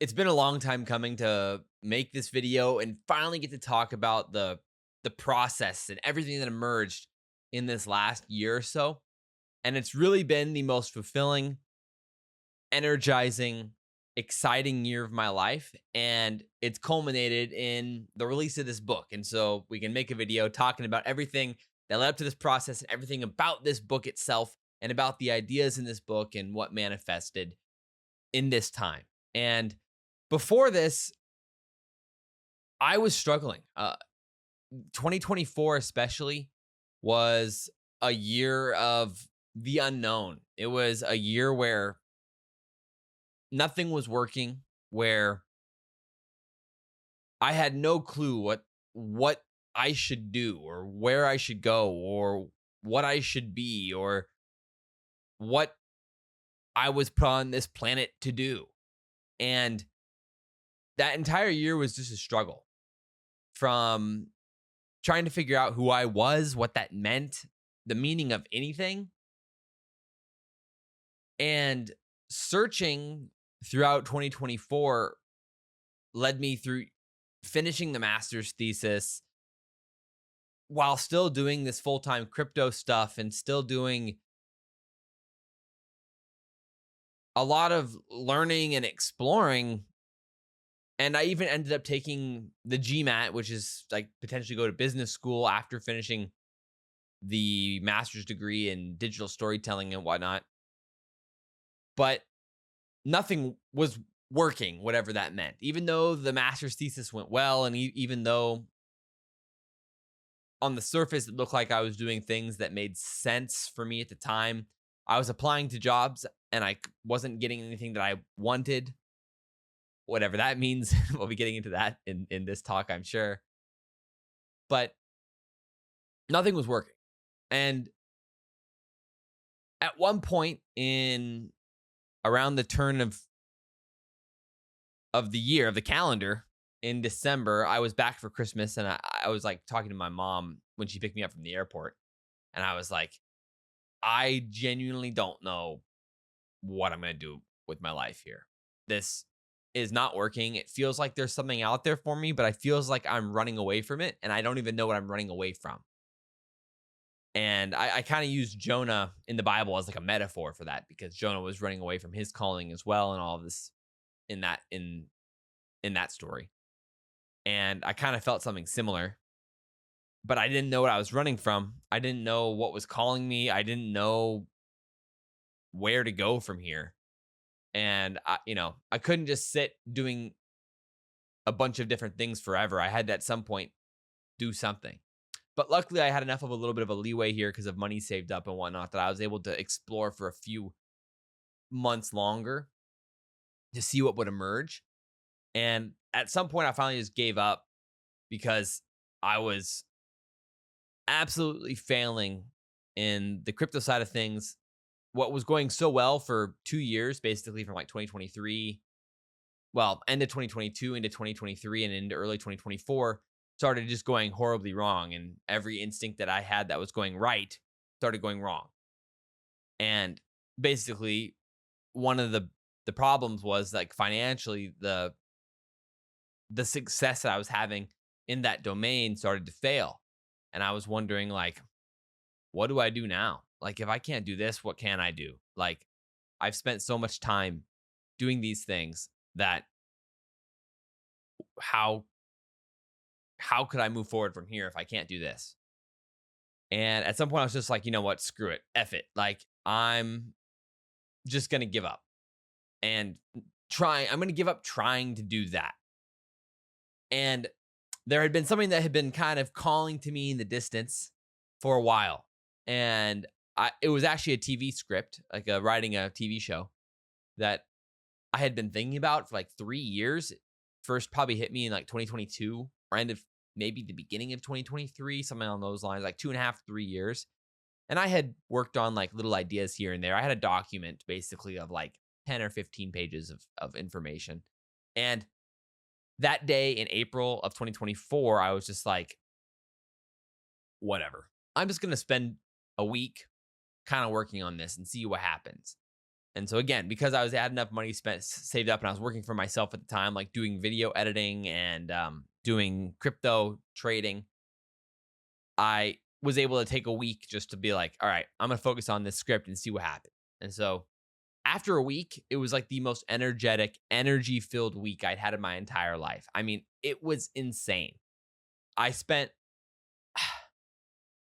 It's been a long time coming to make this video and finally get to talk about the process and everything that emerged in this last year or so. And it's really been the most fulfilling, energizing, exciting year of my life. And it's culminated in the release of this book. And so we can make a video talking about everything that led up to this process and everything about this book itself and about the ideas in this book and what manifested in this time. And before this, I was struggling. 2024, especially, was a year of the unknown. It was a year where nothing was working, where I had no clue what I should do or where I should go or what I should be or what I was put on this planet to do. And that entire year was just a struggle from trying to figure out who I was, what that meant, the meaning of anything, and searching throughout 2024 led me through finishing the master's thesis while still doing this full-time crypto stuff and still doing a lot of learning and exploring. And I even ended up taking the GMAT, which is like potentially go to business school after finishing the master's degree in digital storytelling and whatnot. But nothing was working, whatever that meant. Even though the master's thesis went well, and even though on the surface it looked like I was doing things that made sense for me at the time, I was applying to jobs and I wasn't getting anything that I wanted. Whatever that means. We'll be getting into that in this talk, I'm sure. But nothing was working. And at one point in around the turn of the year, of the calendar, in December, I was back for Christmas and I was like talking to my mom when she picked me up from the airport. And I was like, I genuinely don't know what I'm going to do with my life here. This is not working. It feels like there's something out there for me, but I feels like I'm running away from it, and I don't even know what I'm running away from. And I kind of use Jonah in the Bible as like a metaphor for that, because Jonah was running away from his calling as well, and all of this in that story. And I kind of felt something similar, but I didn't know what I was running from. I didn't know what was calling me. I didn't know where to go from here. And I couldn't just sit doing a bunch of different things forever. I had to at some point do something. But luckily I had enough of a little bit of a leeway here because of money saved up and whatnot that I was able to explore for a few months longer to see what would emerge. And at some point I finally just gave up because I was absolutely failing in the crypto side of things. What was going so well for 2 years, basically from like 2023, end of 2022 into 2023 and into early 2024, started just going horribly wrong. And every instinct that I had that was going right started going wrong. And basically, one of the problems was like financially, the success that I was having in that domain started to fail. And I was wondering, like, what do I do now? Like, if I can't do this, what can I do? Like, I've spent so much time doing these things that how could I move forward from here if I can't do this? And at some point I was just like, you know what? Screw it. F it. Like, I'm just going to give up and I'm going to give up trying to do that. And there had been something that had been kind of calling to me in the distance for a while. And it was actually a TV script, like writing a TV show that I had been thinking about for like 3 years. First probably hit me in like 2022 or end of maybe the beginning of 2023, something along those lines, like 2.5, 3 years. And I had worked on like little ideas here and there. I had a document basically of like 10 or 15 pages of information. And that day in April of 2024, I was just like, whatever. I'm just going to spend a week kind of working on this and see what happens. And so again, because I had enough money saved up, and I was working for myself at the time, like doing video editing and doing crypto trading, I was able to take a week just to be like, all right, I'm going to focus on this script and see what happens. And so after a week, it was like the most energetic, energy-filled week I'd had in my entire life. I mean, it was insane. I spent,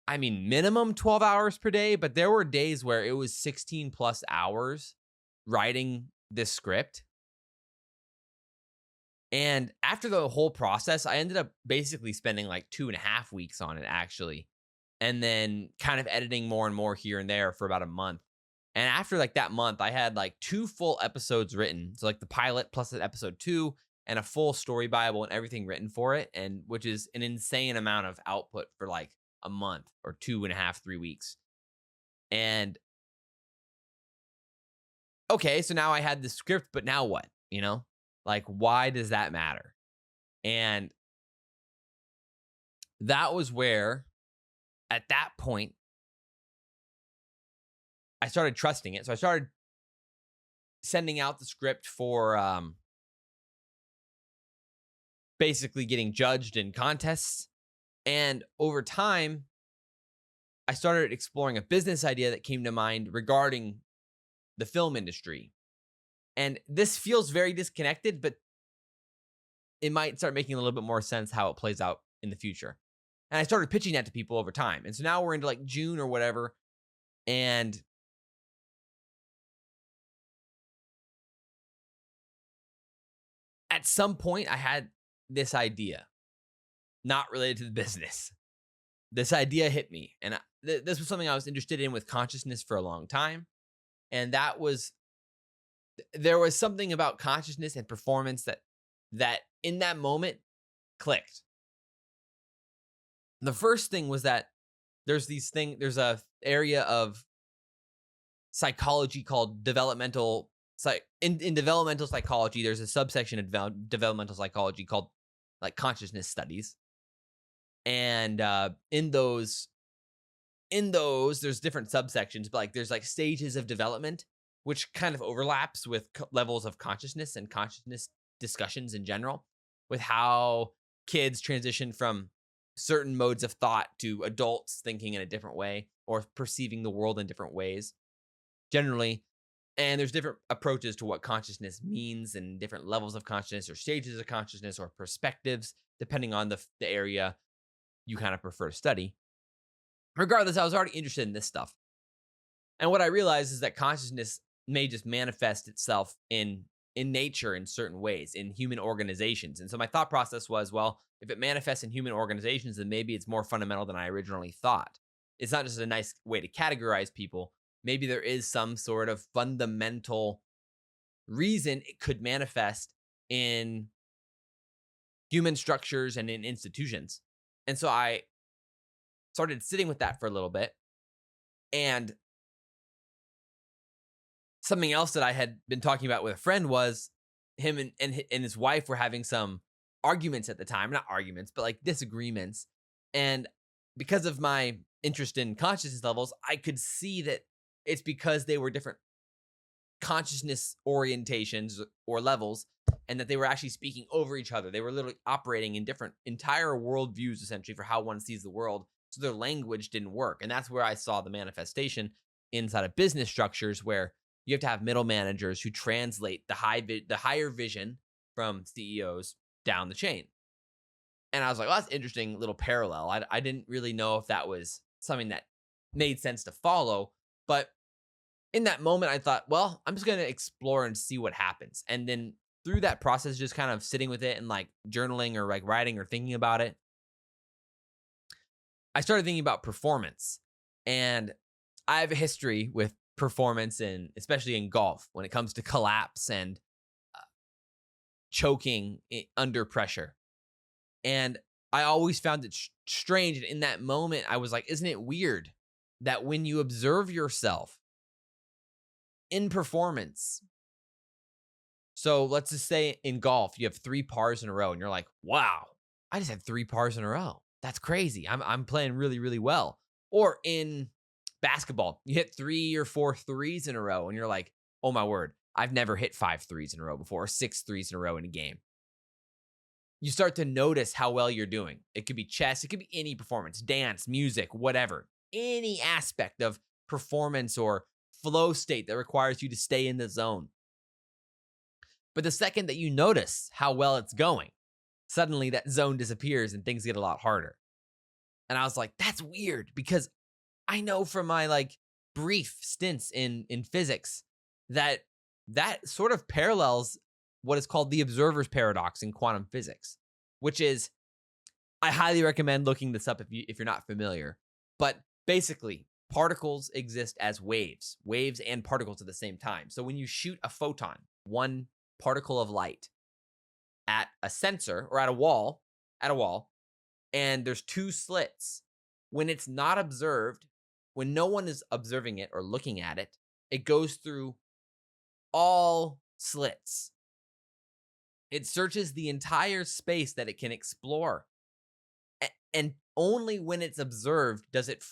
minimum 12 hours per day, but there were days where it was 16 plus hours writing this script. And after the whole process, I ended up basically spending like 2.5 weeks on it, actually. And then kind of editing more and more here and there for about a month. And after like that month, I had like 2 full episodes written. So like the pilot plus an episode 2 and a full story Bible and everything written for it. And which is an insane amount of output for like a month or 2.5, 3 weeks. And okay, so now I had the script, but now what? You know, like, why does that matter? And that was where, at that point, I started trusting it. So I started sending out the script for basically getting judged in contests. And over time, I started exploring a business idea that came to mind regarding the film industry. And this feels very disconnected, but it might start making a little bit more sense how it plays out in the future. And I started pitching that to people over time. And so now we're into like June or whatever. And at some point, I had this idea, not related to the business. This idea hit me. And this was something I was interested in with consciousness for a long time. And that was, there was something about consciousness and performance that in that moment clicked. The first thing was that there's a area of psychology called developmental. In developmental psychology, there's a subsection of developmental psychology called like consciousness studies. And in those, there's different subsections, but like there's like stages of development, which kind of overlaps with levels of consciousness and consciousness discussions in general, with how kids transition from certain modes of thought to adults thinking in a different way or perceiving the world in different ways generally. And there's different approaches to what consciousness means and different levels of consciousness or stages of consciousness or perspectives, depending on the area you kind of prefer to study. Regardless, I was already interested in this stuff. And what I realized is that consciousness may just manifest itself in nature in certain ways, in human organizations. And so my thought process was, well, if it manifests in human organizations, then maybe it's more fundamental than I originally thought. It's not just a nice way to categorize people. Maybe there is some sort of fundamental reason it could manifest in human structures and in institutions. And so I started sitting with that for a little bit. And something else that I had been talking about with a friend was him and his wife were having some arguments at the time. Not arguments, but like disagreements. And because of my interest in consciousness levels, I could see that it's because they were different consciousness orientations or levels, and that they were actually speaking over each other. They were literally operating in different entire worldviews, essentially, for how one sees the world. So their language didn't work. And that's where I saw the manifestation inside of business structures, where you have to have middle managers who translate the higher vision from CEOs down the chain. And I was like, well, that's an interesting little parallel. I didn't really know if that was something that made sense to follow. But in that moment, I thought, well, I'm just going to explore and see what happens. And then through that process, just kind of sitting with it and like journaling or like writing or thinking about it, I started thinking about performance. And I have a history with performance, and especially in golf, when it comes to collapse and choking under pressure. And I always found it strange. And in that moment, I was like, isn't it weird that when you observe yourself in performance, so let's just say in golf, you have 3 pars in a row and you're like, wow, I just had 3 pars in a row. That's crazy. I'm playing really, really well. Or in basketball, you hit 3 or 4 threes in a row and you're like, oh my word, I've never hit 5 threes in a row before, or 6 threes in a row in a game. You start to notice how well you're doing. It could be chess, it could be any performance, dance, music, whatever. Any aspect of performance or flow state that requires you to stay in the zone. But the second that you notice how well it's going, suddenly that zone disappears and things get a lot harder. And I was like, that's weird, because I know from my like brief stints in physics that sort of parallels what is called the observer's paradox in quantum physics, which is, I highly recommend looking this up if you're not familiar. But basically, particles exist as waves and particles at the same time. So when you shoot a photon, one particle of light, at a sensor or at a wall, and there's 2 slits, when it's not observed, when no one is observing it or looking at it, it goes through all slits. It searches the entire space that it can explore. And only when it's observed does it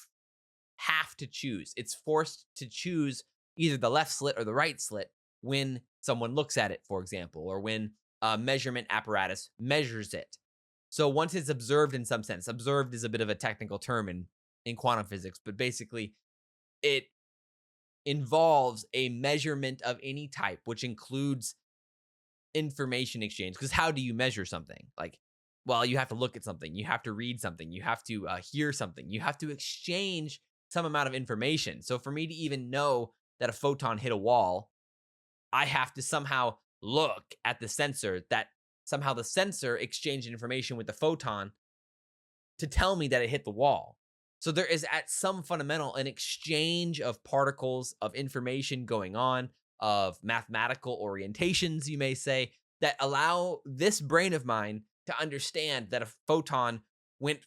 have to choose. It's forced to choose either the left slit or the right slit when someone looks at it, for example, or when a measurement apparatus measures it. So once it's observed in some sense, observed is a bit of a technical term in quantum physics, but basically it involves a measurement of any type, which includes information exchange. Because how do you measure something? Like, well, you have to look at something, you have to read something, you have to hear something, you have to exchange some amount of information. So for me to even know that a photon hit a wall, I have to somehow look at the sensor, that somehow the sensor exchanged information with the photon to tell me that it hit the wall. So there is at some fundamental an exchange of particles, of information going on, of mathematical orientations, you may say, that allow this brain of mine to understand that a photon went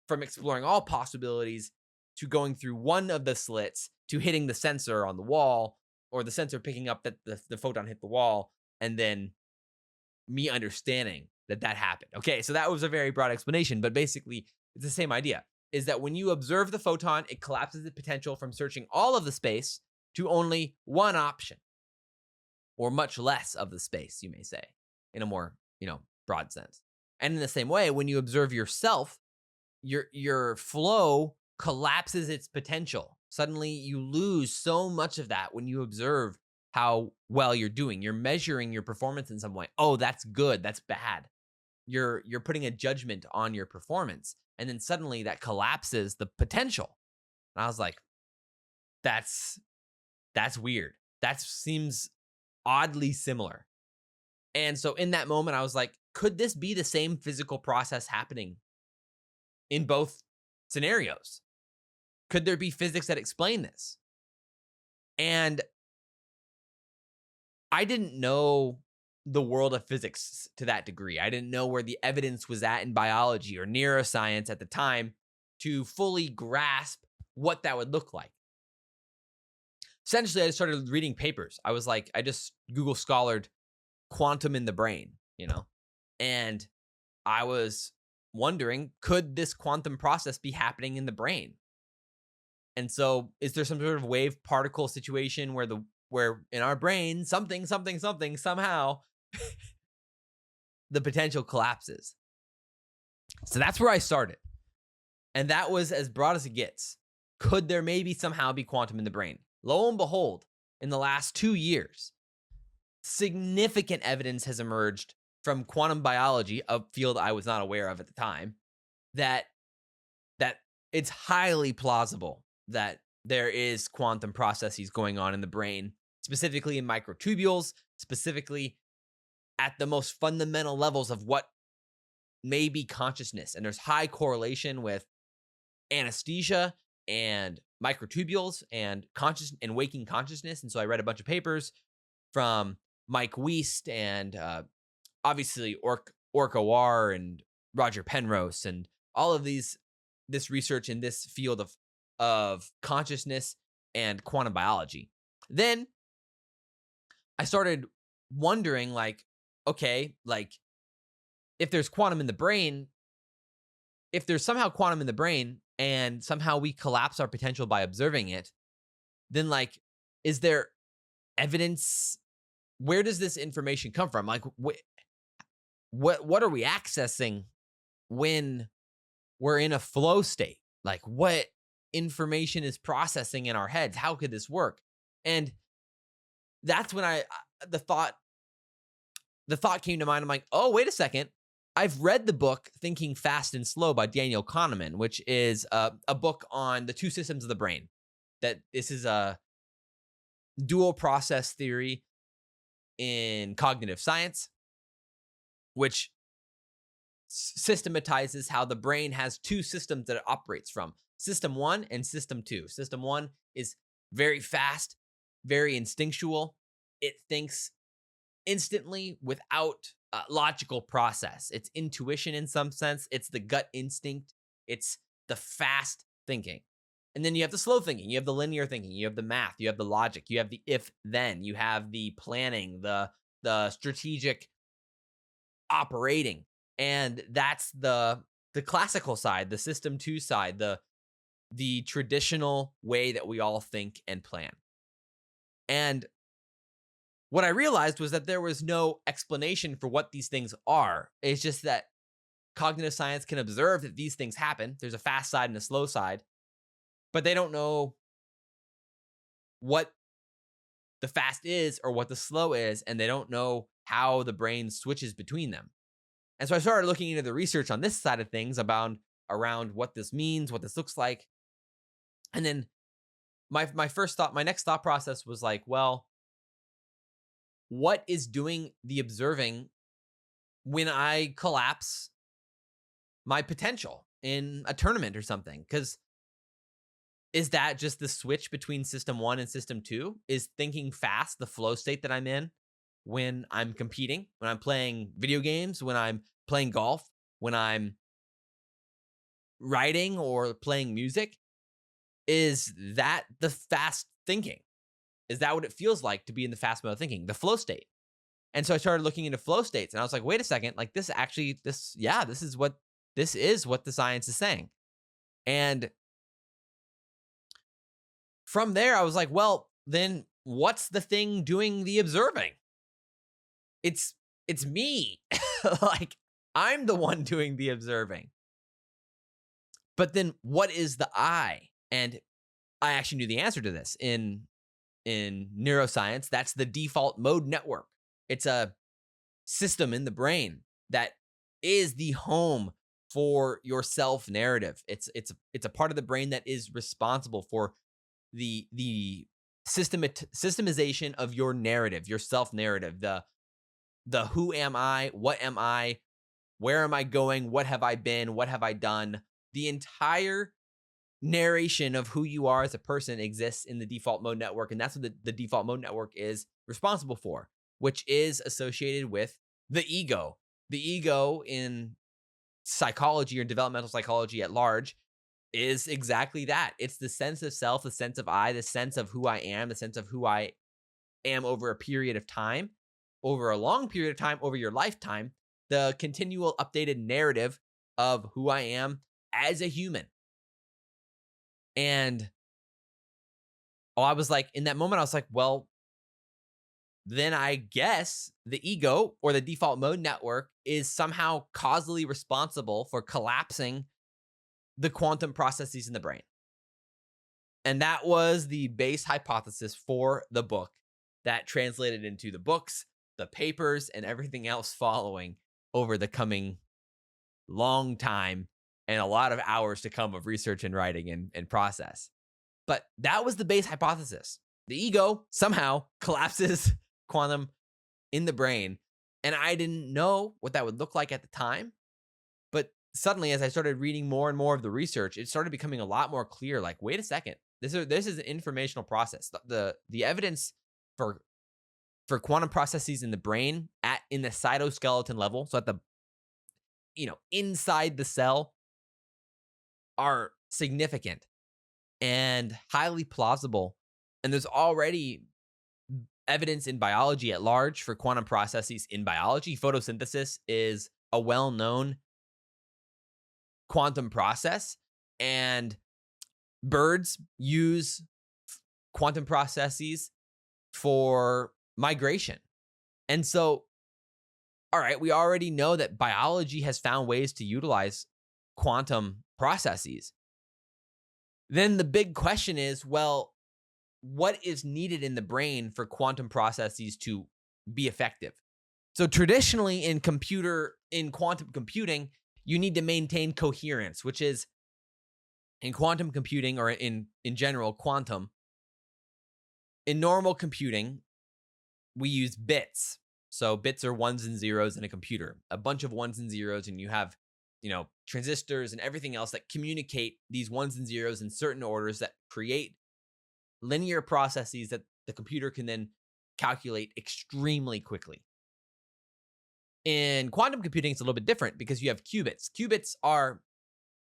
from exploring all possibilities to going through one of the slits to hitting the sensor on the wall, or the sensor picking up that the photon hit the wall, and then me understanding that happened. Okay, so that was a very broad explanation, but basically it's the same idea, is that when you observe the photon, it collapses the potential from searching all of the space to only one option, or much less of the space, you may say, in a more, broad sense. And in the same way, when you observe yourself, your flow collapses its potential. Suddenly you lose so much of that when you observe how well you're doing. You're measuring your performance in some way. Oh, that's good, that's bad. You're putting a judgment on your performance, and then suddenly that collapses the potential. And I was like, that's weird. That seems oddly similar. And so in that moment, I was like, could this be the same physical process happening in both scenarios? Could there be physics that explain this? And I didn't know the world of physics to that degree. I didn't know where the evidence was at in biology or neuroscience at the time to fully grasp what that would look like. Essentially, I just started reading papers. I was like, I just Google scholared quantum in the brain, and I was wondering, could this quantum process be happening in the brain? And so is there some sort of wave particle situation where in our brain, something, somehow the potential collapses? So that's where I started. And that was as broad as it gets. Could there maybe somehow be quantum in the brain? Lo and behold, in the last 2 years, significant evidence has emerged from quantum biology, a field I was not aware of at the time, that it's highly plausible that there is quantum processes going on in the brain, specifically in microtubules, specifically at the most fundamental levels of what may be consciousness. And there's high correlation with anesthesia and microtubules and conscious and waking consciousness. And so I read a bunch of papers from Mike Wiest and obviously Orkawar and Roger Penrose and all of this research in this field of consciousness and quantum biology. Then I started wondering, okay, if there's quantum in the brain, if there's somehow quantum in the brain and somehow we collapse our potential by observing it, then is there evidence? Where does this information come from? Like, what are we accessing when we're in a flow state? Like, what information is processing in our heads? How could this work? And that's when the thought came to mind. I'm like, oh, wait a second. I've read the book Thinking Fast and Slow by Daniel Kahneman, which is a book on the two systems of the brain. That this is a dual process theory in cognitive science, which systematizes how the brain has two systems that it operates from. System 1 and System 2. System 1 is very fast, very instinctual. It thinks instantly without logical process. It's intuition in some sense. It's the gut instinct. It's the fast thinking. And then you have the slow thinking. You have the linear thinking. You have the math. You have the logic. You have the if-then. You have the planning, the strategic operating. And that's the classical side, the System 2 side, the traditional way that we all think and plan. And what I realized was that there was no explanation for what these things are. It's just that cognitive science can observe that these things happen. There's a fast side and a slow side, but they don't know what the fast is or what the slow is, and they don't know how the brain switches between them. And so I started looking into the research on this side of things around what this means, what this looks like. And then my next thought process was like, well, what is doing the observing when I collapse my potential in a tournament or something? Because is that just the switch between System 1 and System 2? Is thinking fast the flow state that I'm in when I'm competing, when I'm playing video games, when I'm playing golf, when I'm writing or playing music? Is that the fast thinking? Is that what it feels like to be in the fast mode of thinking, the flow state? And so I started looking into flow states, and I was like, wait a second, like this is what the science is saying. And from there, I was like, well, then what's the thing doing the observing? It's me. Like, I'm the one doing the observing. But then what is the I? And I actually knew the answer to this in neuroscience. That's the default mode network. It's a system in the brain that is the home for your self narrative. It's a part of the brain that is responsible for the systemization of your narrative, your self narrative, the who am I, what am I, where am I going, what have I been, what have I done. The entire narration of who you are as a person exists in the default mode network, and that's what the default mode network is responsible for, which is associated with the ego. The ego in psychology or developmental psychology at large is exactly that. It's the sense of self, the sense of I, the sense of who I am, the sense of who I am over a period of time, over a long period of time, over your lifetime, the continual updated narrative of who I am as a human. And I was like, in that moment, I was like, well, then I guess the ego or the default mode network is somehow causally responsible for collapsing the quantum processes in the brain. And that was the base hypothesis for the book that translated into the books, the papers, and everything else following over the coming long time and a lot of hours to come of research and writing and process. But that was the base hypothesis. The ego somehow collapses quantum in the brain. And I didn't know what that would look like at the time. But suddenly, as I started reading more and more of the research, it started becoming a lot more clear. Like, wait a second, this is an informational process. The evidence for quantum processes in the brain in the cytoskeleton level, so at the inside the cell, are significant and highly plausible. And there's already evidence in biology at large for quantum processes in biology. Photosynthesis is a well-known quantum process, and birds use quantum processes for migration. And so, all right, we already know that biology has found ways to utilize quantum processes. Then the big question is, well, what is needed in the brain for quantum processes to be effective? So traditionally in quantum computing, you need to maintain coherence, which is in quantum computing, or in general quantum. In normal computing, we use bits. So bits are ones and zeros in a computer, a bunch of ones and zeros, and you have, transistors and everything else that communicate these ones and zeros in certain orders that create linear processes that the computer can then calculate extremely quickly. In quantum computing, it's a little bit different because you have qubits. Qubits are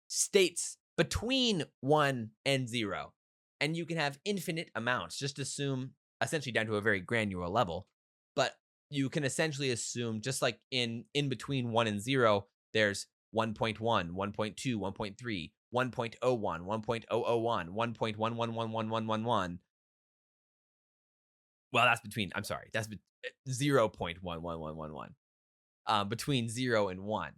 states between 1 and 0, and you can have infinite amounts. Just assume, essentially down to a very granular level, but you can essentially assume, just like in between 1 and 0, there's 1.1, 1.2, 1.3, 1.01, 1.001, 1.1111111. Well, that's 0.11111. Between 0 and 1.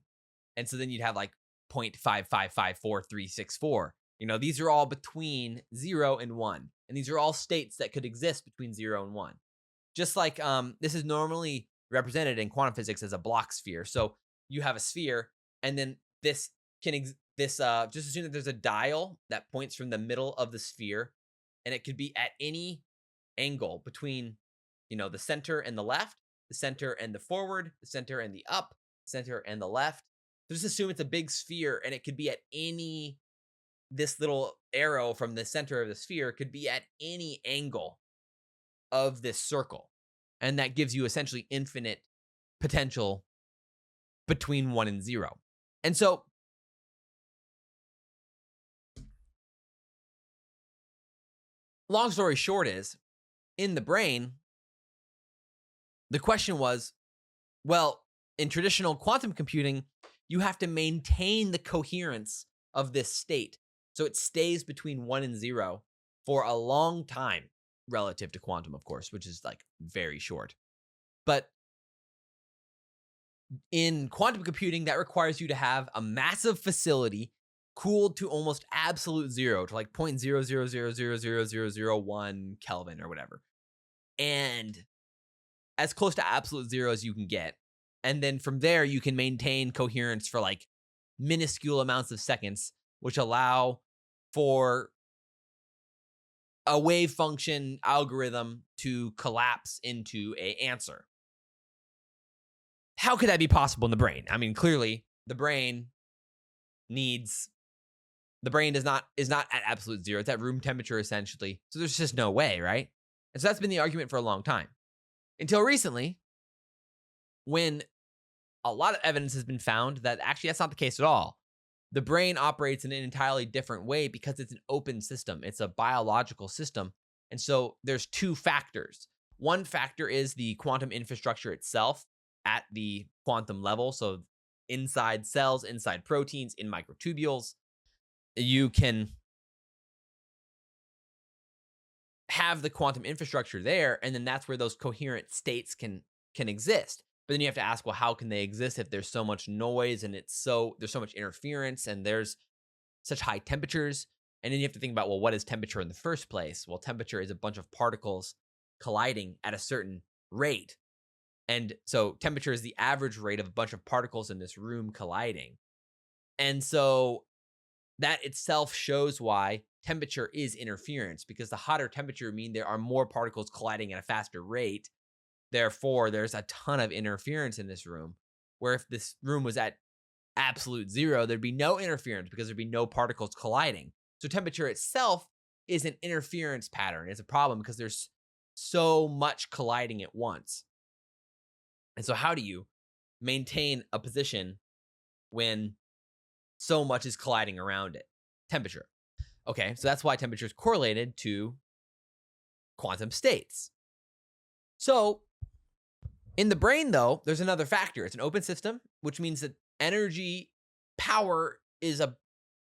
And so then you'd have like 0.5554364. These are all between 0 and 1. And these are all states that could exist between 0 and 1. Just like this is normally represented in quantum physics as a block sphere. So you have a sphere, and then this just assume that there's a dial that points from the middle of the sphere, and it could be at any angle between, the center and the left, the center and the forward, the center and the up, center and the left. So just assume it's a big sphere, and it could be at this little arrow from the center of the sphere could be at any angle of this circle. And that gives you essentially infinite potential between 1 and 0. And so long story short is, in the brain, the question was, well, in traditional quantum computing, you have to maintain the coherence of this state. So it stays between 1 and 0 for a long time, relative to quantum, of course, which is like very short. But in quantum computing, that requires you to have a massive facility cooled to almost absolute zero, to like 0.000000001 Kelvin or whatever. And as close to absolute zero as you can get. And then from there, you can maintain coherence for like minuscule amounts of seconds, which allow for a wave function algorithm to collapse into an answer. How could that be possible in the brain? I mean, clearly the brain is not at absolute zero. It's at room temperature essentially. So there's just no way, right? And so that's been the argument for a long time. Until recently, when a lot of evidence has been found that actually that's not the case at all. The brain operates in an entirely different way because it's an open system. It's a biological system. And so there's two factors. One factor is the quantum infrastructure itself at the quantum level. So inside cells, inside proteins, in microtubules, you can have the quantum infrastructure there, and then that's where those coherent states can exist. But then you have to ask, well, how can they exist if there's so much noise and there's so much interference and there's such high temperatures? And then you have to think about, well, what is temperature in the first place? Well, temperature is a bunch of particles colliding at a certain rate. And so temperature is the average rate of a bunch of particles in this room colliding. And so that itself shows why temperature is interference, because the hotter temperature means there are more particles colliding at a faster rate. Therefore, there's a ton of interference in this room, where if this room was at absolute zero, there'd be no interference because there'd be no particles colliding. So temperature itself is an interference pattern. It's a problem because there's so much colliding at once. And so how do you maintain a position when so much is colliding around it? Temperature. Okay, so that's why temperature is correlated to quantum states. So in the brain, though, there's another factor. It's an open system, which means that energy power is a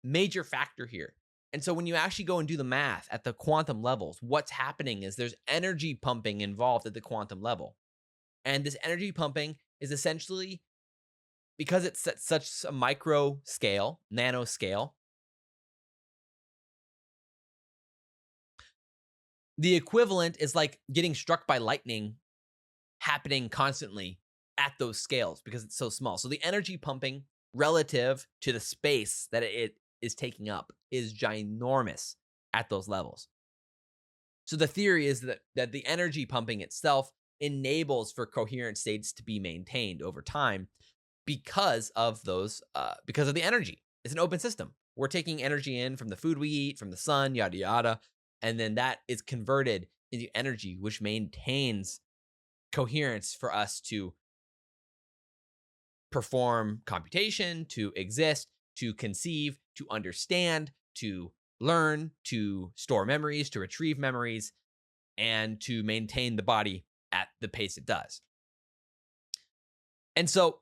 major factor here. And so when you actually go and do the math at the quantum levels, what's happening is there's energy pumping involved at the quantum level. And this energy pumping is essentially, because it's at such a micro scale, nano scale, the equivalent is like getting struck by lightning happening constantly at those scales because it's so small. So the energy pumping relative to the space that it is taking up is ginormous at those levels. So the theory is that the energy pumping itself enables for coherent states to be maintained over time because of the energy. It's an open system. We're taking energy in from the food we eat, from the sun, yada, yada. And then that is converted into energy, which maintains coherence for us to perform computation, to exist, to conceive, to understand, to learn, to store memories, to retrieve memories, and to maintain the body at the pace it does. And so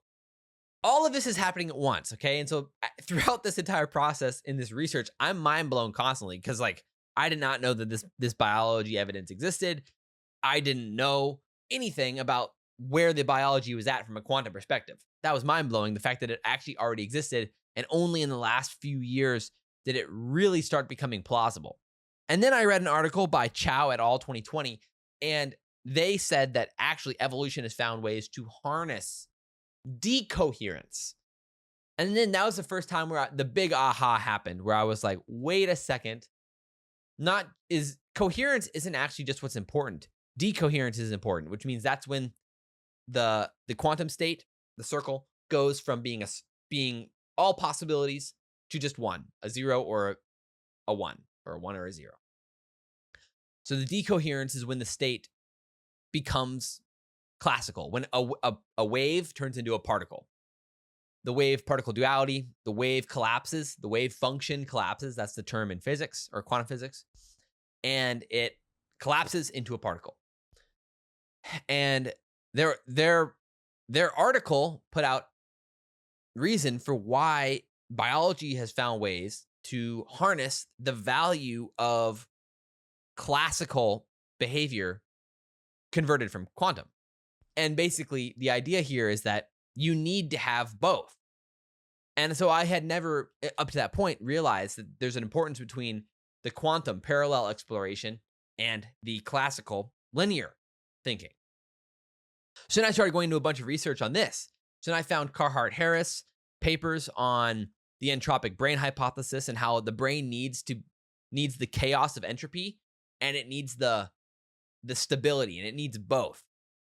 all of this is happening at once, okay? And so throughout this entire process in this research, I'm mind blown constantly because, like, I did not know that this biology evidence existed. I didn't know anything about where the biology was at from a quantum perspective. That was mind blowing. The fact that it actually already existed, and only in the last few years did it really start becoming plausible. And then I read an article by Chow et al. 2020, and they said that actually evolution has found ways to harness decoherence. And then that was the first time where the big aha happened, where I was like, wait a second. Coherence isn't actually just what's important. Decoherence is important, which means that's when the quantum state, the circle, goes from being all possibilities to just one, a 0 or a 1, or a 1 or a 0. So the decoherence is when the state becomes classical, when a wave turns into a particle. The wave-particle duality, the wave collapses, the wave function collapses. That's the term in physics or quantum physics. And it collapses into a particle. And their article put out reason for why biology has found ways to harness the value of classical behavior converted from quantum. And basically, the idea here is that you need to have both. And so I had never, up to that point, realized that there's an importance between the quantum parallel exploration and the classical linear thinking. So then I started going to a bunch of research on this. So then I found Carhart-Harris papers on the entropic brain hypothesis and how the brain needs the chaos of entropy, and it needs the stability, and it needs both.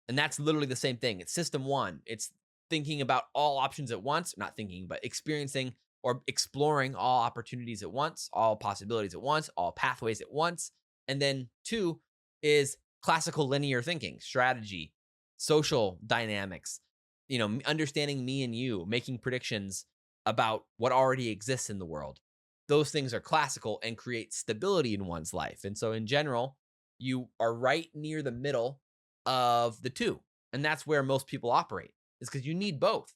And that's literally the same thing. It's system one. It's thinking about all options at once, not thinking, but experiencing or exploring all opportunities at once, all possibilities at once, all pathways at once. And then 2 is classical linear thinking, strategy, social dynamics, understanding me and you, making predictions about what already exists in the world. Those things are classical and create stability in one's life. And so in general, you are right near the middle of the 2. And that's where most people operate, is because you need both.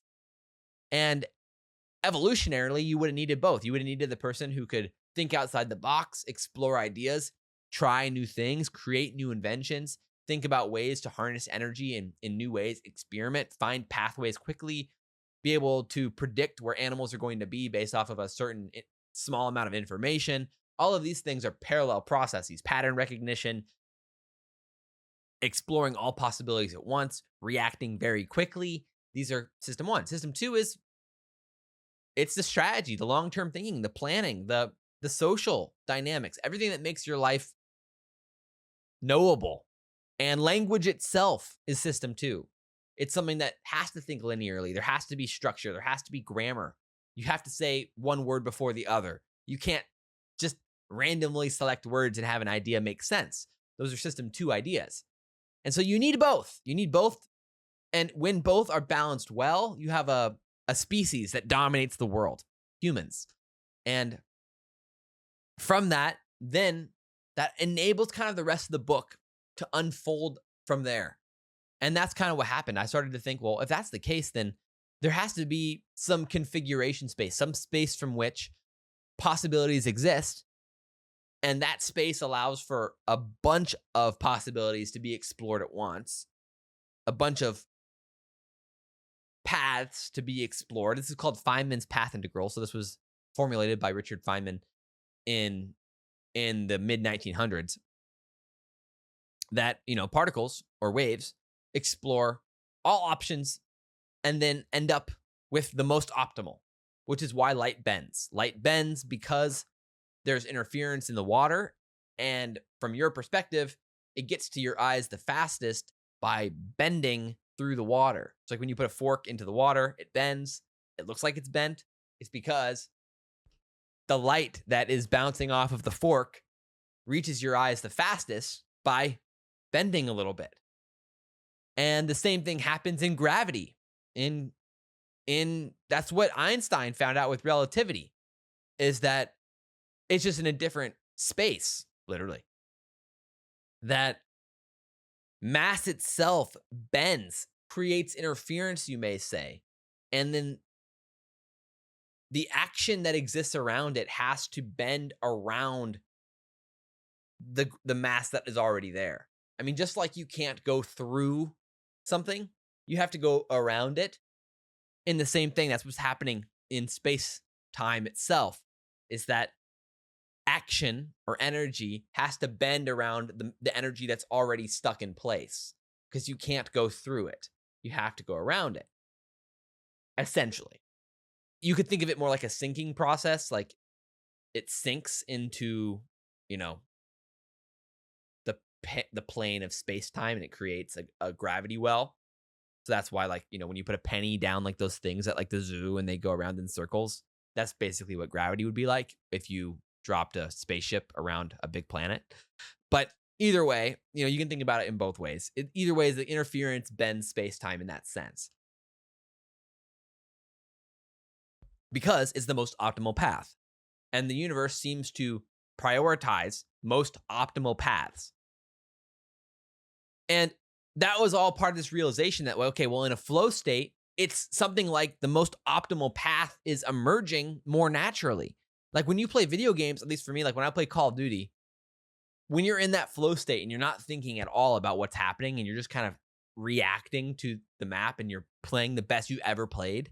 And evolutionarily, you would have needed both. You would have needed the person who could think outside the box, explore ideas, try new things, create new inventions, think about ways to harness energy in new ways, experiment, find pathways quickly, be able to predict where animals are going to be based off of a certain small amount of information. All of these things are parallel processes, pattern recognition, exploring all possibilities at once, reacting very quickly. These are system 1. System 2 is it's the strategy, the long-term thinking, the planning, the social dynamics, everything that makes your life knowable. And language itself is system 2. It's something that has to think linearly. There has to be structure. There has to be grammar. You have to say one word before the other. You can't just randomly select words and have an idea make sense. Those are system 2 ideas. And so you need both. You need both. And when both are balanced well, you have a species that dominates the world, humans. And from that, then that enables kind of the rest of the book to unfold from there. And that's kind of what happened. I started to think, well, if that's the case, then there has to be some configuration space, some space from which possibilities exist And that space allows for a bunch of possibilities to be explored at once, a bunch of paths to be explored. This is called Feynman's path integral. So this was formulated by Richard Feynman in the mid 1900s. That, particles or waves explore all options and then end up with the most optimal, which is why light bends. Light bends because there's interference in the water, and from your perspective, it gets to your eyes the fastest by bending through the water. It's like when you put a fork into the water, it bends. It looks like it's bent. It's because the light that is bouncing off of the fork reaches your eyes the fastest by bending a little bit. And the same thing happens in gravity. In that's what Einstein found out with relativity, is that it's just in a different space, literally. That mass itself bends, creates interference, you may say. And then the action that exists around it has to bend around the mass that is already there. I mean, just like you can't go through something, you have to go around it. In the same thing, that's what's happening in space-time itself, is that action or energy has to bend around the energy that's already stuck in place, because you can't go through it. You have to go around it, essentially. You could think of it more like a sinking process, like it sinks into, the plane of space-time, and it creates a gravity well. So that's why, when you put a penny down like those things at like the zoo and they go around in circles, that's basically what gravity would be like if you dropped a spaceship around a big planet. But either way, you can think about it in both ways. Either way, the interference bends space-time in that sense, because it's the most optimal path. And the universe seems to prioritize most optimal paths. And that was all part of this realization that, in a flow state, it's something like the most optimal path is emerging more naturally. Like when you play video games, at least for me, like when I play Call of Duty, when you're in that flow state and you're not thinking at all about what's happening and you're just kind of reacting to the map and you're playing the best you ever played,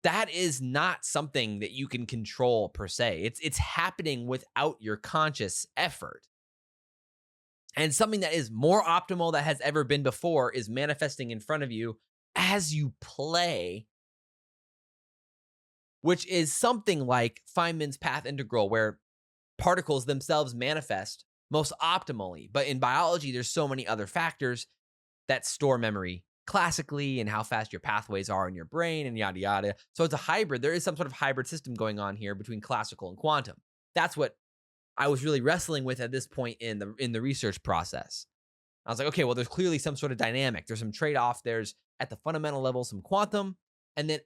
that is not something that you can control per se. It's happening without your conscious effort. And something that is more optimal that has ever been before is manifesting in front of you as you play, which is something like Feynman's path integral, where particles themselves manifest most optimally. But in biology, there's so many other factors that store memory classically and how fast your pathways are in your brain and yada, yada. So it's a hybrid. There is some sort of hybrid system going on here between classical and quantum. That's what I was really wrestling with at this point in the research process. I was like, okay, well, there's clearly some sort of dynamic. There's some trade-off. There's, at the fundamental level, some quantum, and then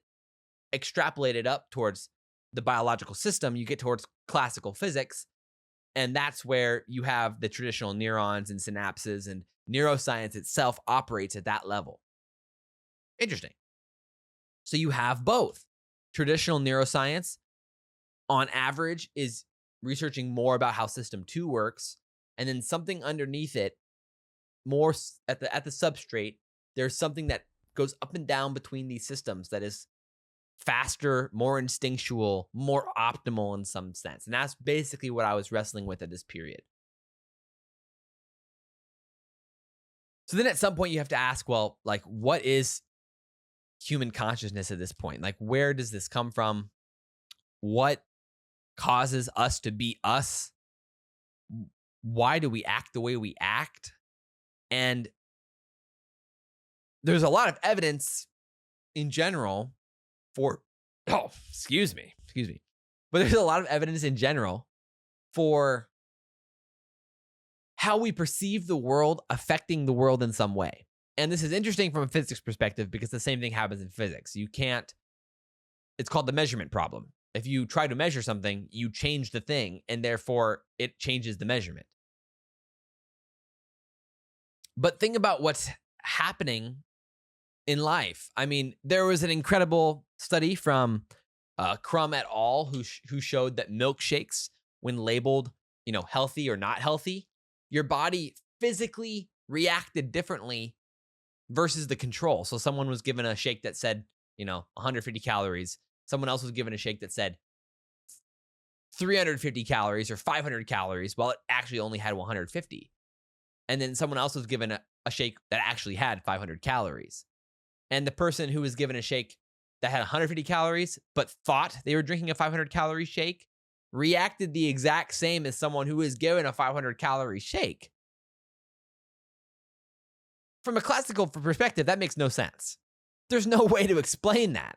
extrapolated up towards the biological system, you get towards classical physics, and that's where you have the traditional neurons and synapses, and neuroscience itself operates at that level. Interesting. So you have both. Traditional neuroscience, on average, is researching more about how system 2 works, and then something underneath it, more at the substrate, there's something that goes up and down between these systems that is faster, more instinctual, more optimal in some sense. And that's basically what I was wrestling with at this period. So then at some point you have to ask, well, like, what is human consciousness at this point? Like, where does this come from? What causes us to be us? Why do we act the way we act? And there's a lot of evidence in general for, excuse me. But there's a lot of evidence in general for how we perceive the world affecting the world in some way. And this is interesting from a physics perspective because the same thing happens in physics. It's called the measurement problem. If you try to measure something, you change the thing, and therefore it changes the measurement. But think about what's happening in life. I mean, there was an incredible study from Crum et al. who showed that milkshakes, when labeled healthy or not healthy, your body physically reacted differently versus the control. So someone was given a shake that said, 150 calories. Someone else was given a shake that said 350 calories or 500 calories, while it actually only had 150. And then someone else was given a shake that actually had 500 calories. And the person who was given a shake that had 150 calories, but thought they were drinking a 500 calorie shake, reacted the exact same as someone who was given a 500 calorie shake. From a classical perspective, that makes no sense. There's no way to explain that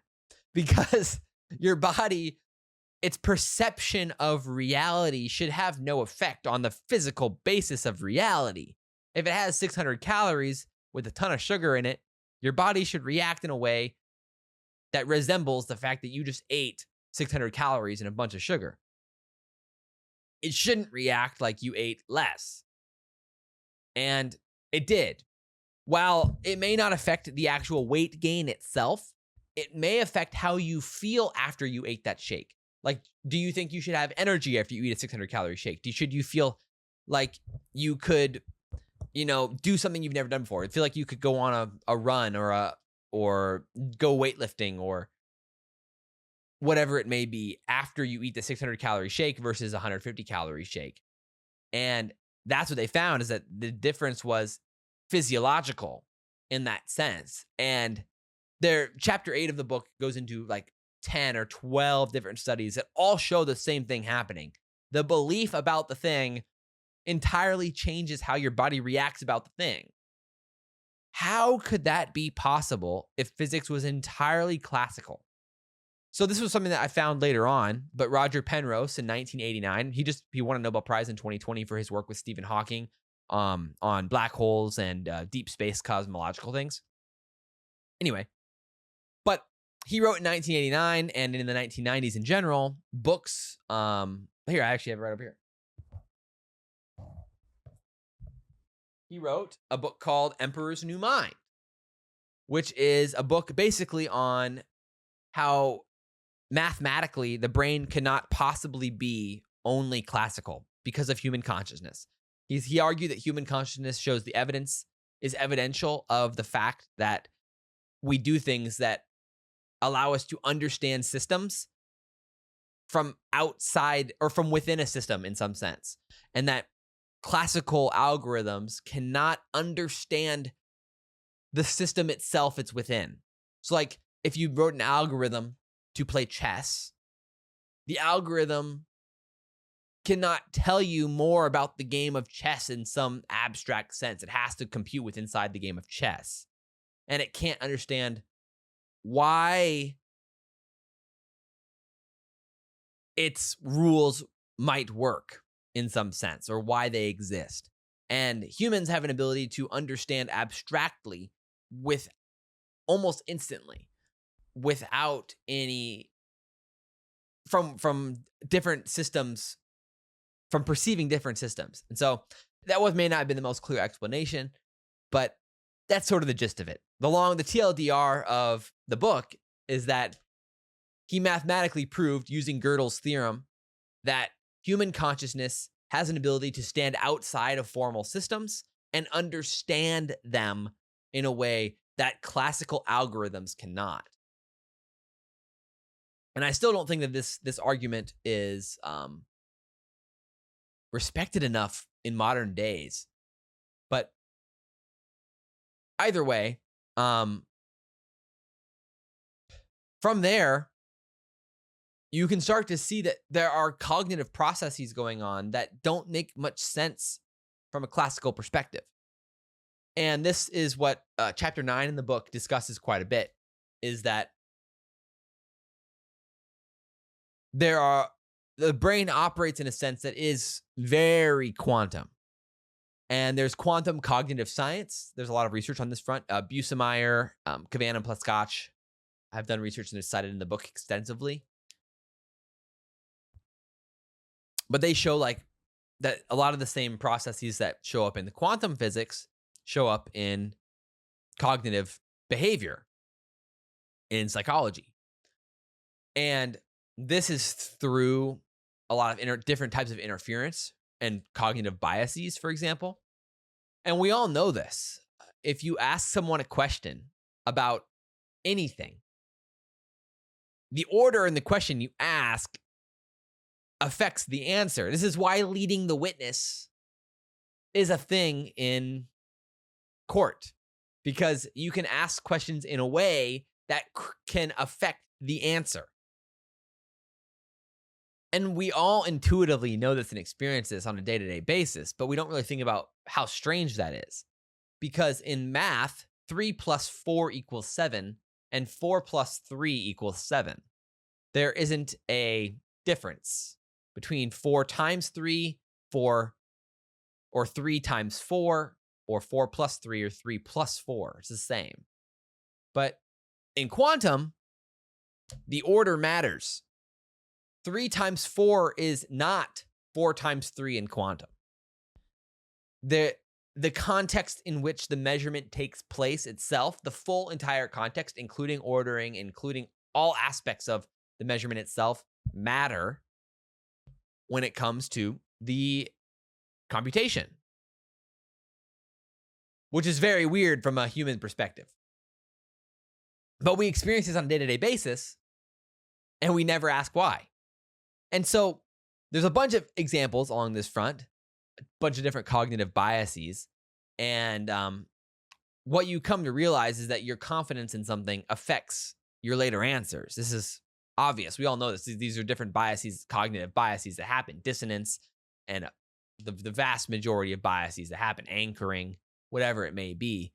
because your body, its perception of reality should have no effect on the physical basis of reality. If it has 600 calories with a ton of sugar in it, your body should react in a way that resembles the fact that you just ate 600 calories and a bunch of sugar. It shouldn't react like you ate less. And it did. While it may not affect the actual weight gain itself, it may affect how you feel after you ate that shake. Like, do you think you should have energy after you eat a 600 calorie shake? Should you feel like you could, do something you've never done before? Feel like you could go on a run or go weightlifting or whatever it may be after you eat the 600 calorie shake versus a 150 calorie shake. And that's what they found, is that the difference was physiological in that sense. And their chapter 8 of the book goes into like 10 or 12 different studies that all show the same thing happening. The belief about the thing entirely changes how your body reacts about the thing. How could that be possible if physics was entirely classical? So this was something that I found later on, but Roger Penrose in 1989, he won a Nobel Prize in 2020 for his work with Stephen Hawking on black holes and deep space cosmological things. Anyway, but he wrote in 1989 and in the 1990s in general, books. Here, I actually have it right over here. He wrote a book called Emperor's New Mind, which is a book basically on how mathematically the brain cannot possibly be only classical because of human consciousness. He argued that human consciousness shows the evidence, is evidential of the fact that we do things that allow us to understand systems from outside or from within a system in some sense. And that classical algorithms cannot understand the system itself it's within. So like if you wrote an algorithm to play chess, the algorithm cannot tell you more about the game of chess in some abstract sense. It has to compute with inside the game of chess. And it can't understand why its rules might work in some sense or why they exist. And humans have an ability to understand abstractly with almost instantly without any from different systems, from perceiving different systems. And so that may not have been the most clear explanation, but that's sort of the gist of it. The TLDR of the book is that he mathematically proved using Gödel's theorem that human consciousness has an ability to stand outside of formal systems and understand them in a way that classical algorithms cannot. And I still don't think that this argument is respected enough in modern days. But either way, from there, you can start to see that there are cognitive processes going on that don't make much sense from a classical perspective. And this is what chapter 9 in the book discusses quite a bit, is that the brain operates in a sense that is very quantum. And there's quantum cognitive science. There's a lot of research on this front. Busemeyer, Kegan, and Pleskach have done research and it's cited in the book extensively. But they show like that a lot of the same processes that show up in the quantum physics show up in cognitive behavior in psychology. And this is through a lot of different types of interference and cognitive biases, for example. And we all know this. If you ask someone a question about anything, the order in the question you ask affects the answer. This is why leading the witness is a thing in court, because you can ask questions in a way that can affect the answer. And we all intuitively know this and experience this on a day-to-day basis, but we don't really think about how strange that is. Because in math, 3 plus 4 equals 7, and 4 plus 3 equals 7. There isn't a difference between 4 times 3, 4, or 3 times 4, or 4 plus 3, or 3 plus 4. It's the same. But in quantum, the order matters. 3 times 4 is not 4 times 3 in quantum. The context in which the measurement takes place itself, the full entire context, including ordering, including all aspects of the measurement itself, matter when it comes to the computation, which is very weird from a human perspective. But we experience this on a day-to-day basis, and we never ask why. And so there's a bunch of examples along this front, a bunch of different cognitive biases. And what you come to realize is that your confidence in something affects your later answers. This is obvious. We all know this. These are different biases, cognitive biases that happen. Dissonance and the vast majority of biases that happen, anchoring, whatever it may be.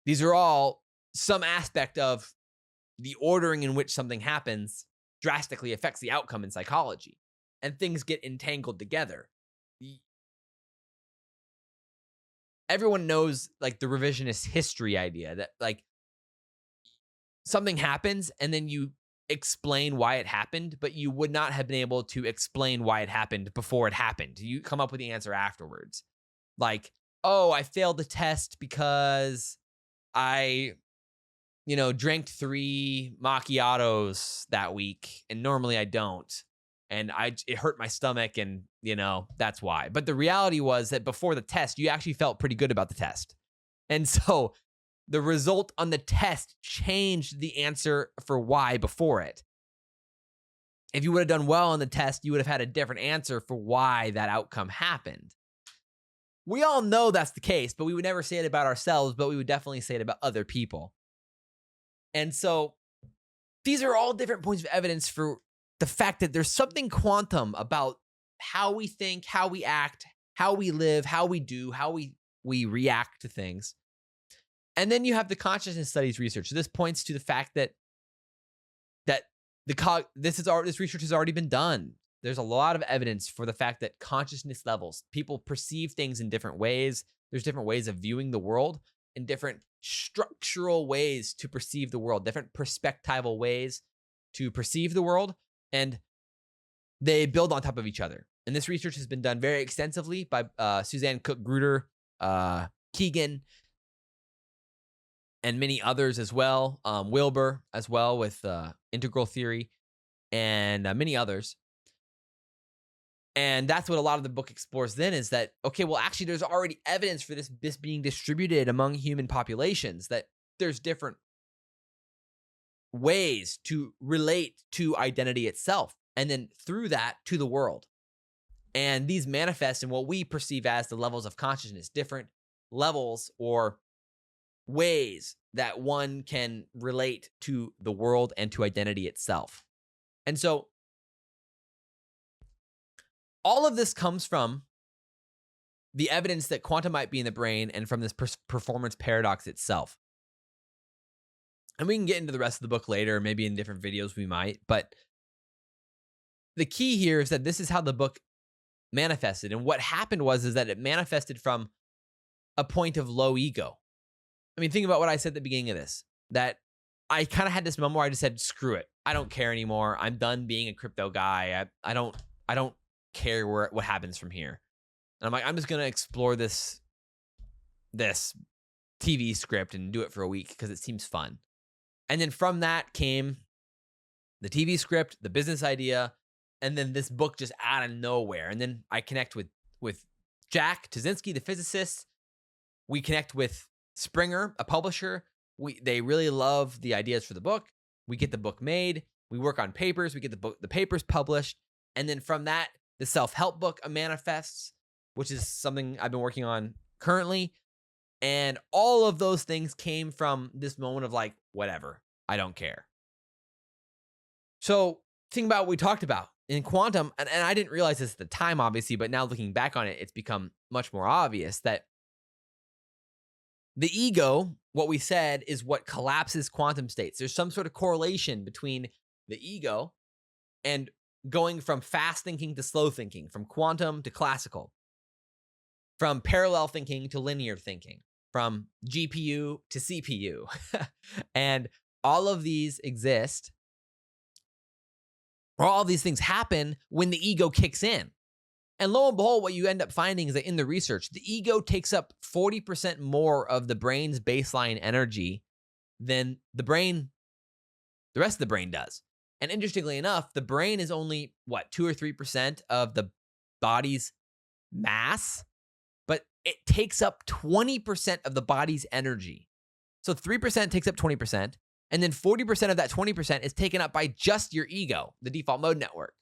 These are all some aspect of the ordering in which something happens drastically affects the outcome in psychology, and things get entangled together. Everyone knows like the revisionist history idea that like something happens and then you explain why it happened, but you would not have been able to explain why it happened before it happened. You come up with the answer afterwards. Like, oh, I failed the test because I drank 3 macchiatos that week, and normally I don't. And it hurt my stomach, and, that's why. But the reality was that before the test, you actually felt pretty good about the test. And so the result on the test changed the answer for why before it. If you would have done well on the test, you would have had a different answer for why that outcome happened. We all know that's the case, but we would never say it about ourselves, but we would definitely say it about other people. And so these are all different points of evidence for the fact that there's something quantum about how we think, how we act, how we live, how we do, how we react to things. And then you have the consciousness studies research. This points to the fact that this research has already been done. There's a lot of evidence for the fact that consciousness levels, people perceive things in different ways. There's different ways of viewing the world and different structural ways to perceive the world, different perspectival ways to perceive the world, and they build on top of each other. And this research has been done very extensively by Suzanne Cook-Greuter, Kegan, and many others as well. Wilbur as well with integral theory, and many others. And that's what a lot of the book explores then, is that, okay, well, actually, there's already evidence for this being distributed among human populations, that there's different ways to relate to identity itself, and then through that to the world. And these manifest in what we perceive as the levels of consciousness, different levels or ways that one can relate to the world and to identity itself. And so all of this comes from the evidence that quantum might be in the brain and from this performance paradox itself. And we can get into the rest of the book later, maybe in different videos we might, but the key here is that this is how the book manifested. And what happened is that it manifested from a point of low ego. I mean, think about what I said at the beginning of this, that I kind of had this moment where I just said, screw it. I don't care anymore. I'm done being a crypto guy. I don't care what happens from here. And I'm like, I'm just going to explore this TV script and do it for a week because it seems fun. And then from that came the TV script, the business idea, And then this book just out of nowhere. And then I connect with Jack Kaczynski, the physicist. We connect with Springer, a publisher. They really love the ideas for the book. We get the book made. We work on papers. We get the papers published. And then from that, the self-help book manifests, which is something I've been working on currently. And all of those things came from this moment of like, whatever, I don't care. So think about what we talked about in quantum. And I didn't realize this at the time, obviously, but now looking back on it, it's become much more obvious that the ego, what we said, is what collapses quantum states. There's some sort of correlation between the ego and going from fast thinking to slow thinking, from quantum to classical, from parallel thinking to linear thinking, from GPU to CPU. And all of these exist, or all these things happen when the ego kicks in. And lo and behold, what you end up finding is that in the research, the ego takes up 40% more of the brain's baseline energy than the rest of the brain does. And interestingly enough, the brain is only, 2 or 3% of the body's mass, but it takes up 20% of the body's energy. So 3% takes up 20%, and then 40% of that 20% is taken up by just your ego, the default mode network.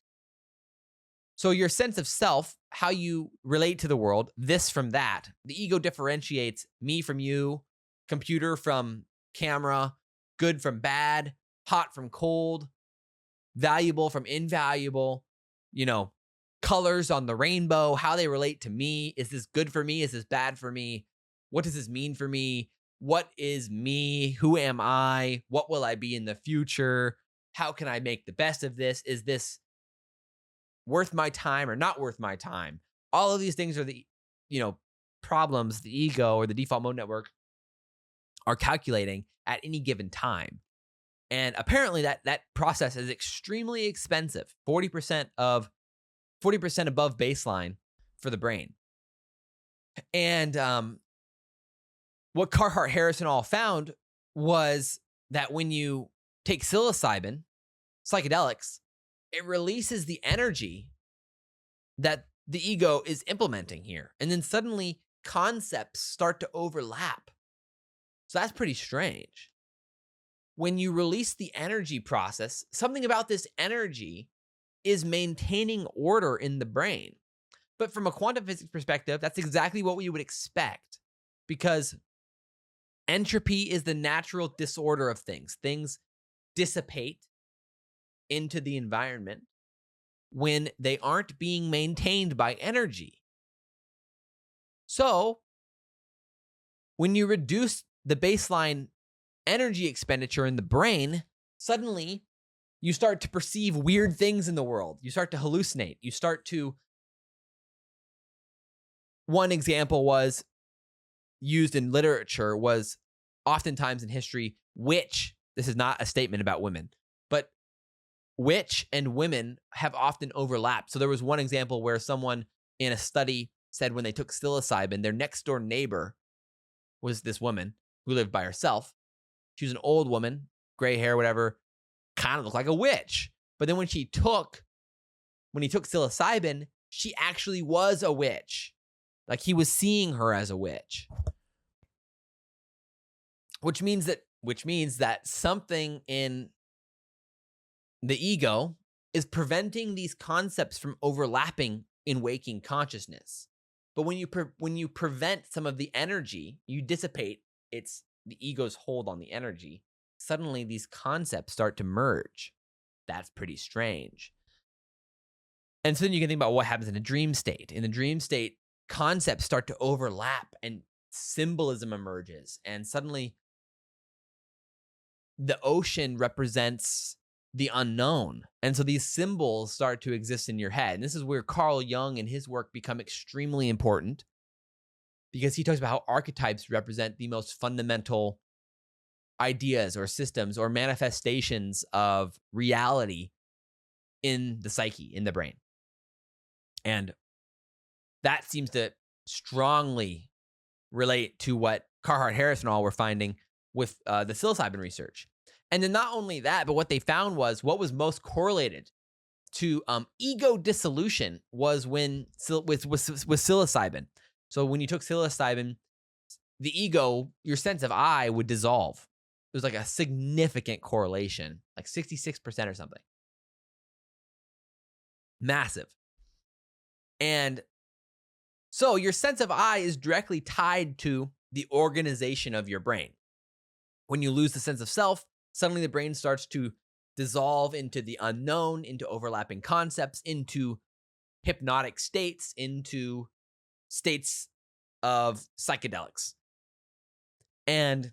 So your sense of self, how you relate to the world, this from that, the ego differentiates me from you, computer from camera, good from bad, hot from cold, valuable from invaluable, colors on the rainbow, how they relate to me. Is this good for me? Is this bad for me? What does this mean for me? What is me? Who am I? What will I be in the future? How can I make the best of this? Is this worth my time or not worth my time? All of these things are the, problems the ego or the default mode network are calculating at any given time. And apparently that process is extremely expensive, 40% above baseline for the brain. And what Carhart Harris and all found was that when you take psilocybin, psychedelics, it releases the energy that the ego is implementing here. And then suddenly concepts start to overlap. So that's pretty strange. When you release the energy process, something about this energy is maintaining order in the brain. But from a quantum physics perspective, that's exactly what we would expect, because entropy is the natural disorder of things. Things dissipate into the environment when they aren't being maintained by energy. So when you reduce the baseline energy expenditure in the brain, suddenly you start to perceive weird things in the world. You start to hallucinate. One example was used in literature was oftentimes in history, this is not a statement about women, but witch and women have often overlapped. So there was one example where someone in a study said when they took psilocybin, their next door neighbor was this woman who lived by herself. She was an old woman, gray hair, whatever, kind of looked like a witch. But then when he took psilocybin, she actually was a witch. Like he was seeing her as a witch. Which means that something in the ego is preventing these concepts from overlapping in waking consciousness. But when you prevent some of the energy, you dissipate the ego's hold on the energy, suddenly these concepts start to merge. That's pretty strange. And so then you can think about what happens in a dream state. In the dream state, concepts start to overlap and symbolism emerges. And suddenly the ocean represents the unknown. And so these symbols start to exist in your head. And this is where Carl Jung and his work become extremely important, because he talks about how archetypes represent the most fundamental ideas or systems or manifestations of reality in the psyche, in the brain. And that seems to strongly relate to what Carhart Harris and all were finding with the psilocybin research. And then not only that, but what they found was what was most correlated to ego dissolution was when with psilocybin. So when you took psilocybin, the ego, your sense of I, would dissolve. It was like a significant correlation, like 66% or something. Massive. And so your sense of I is directly tied to the organization of your brain. When you lose the sense of self, suddenly the brain starts to dissolve into the unknown, into overlapping concepts, into hypnotic states, into states of psychedelics. And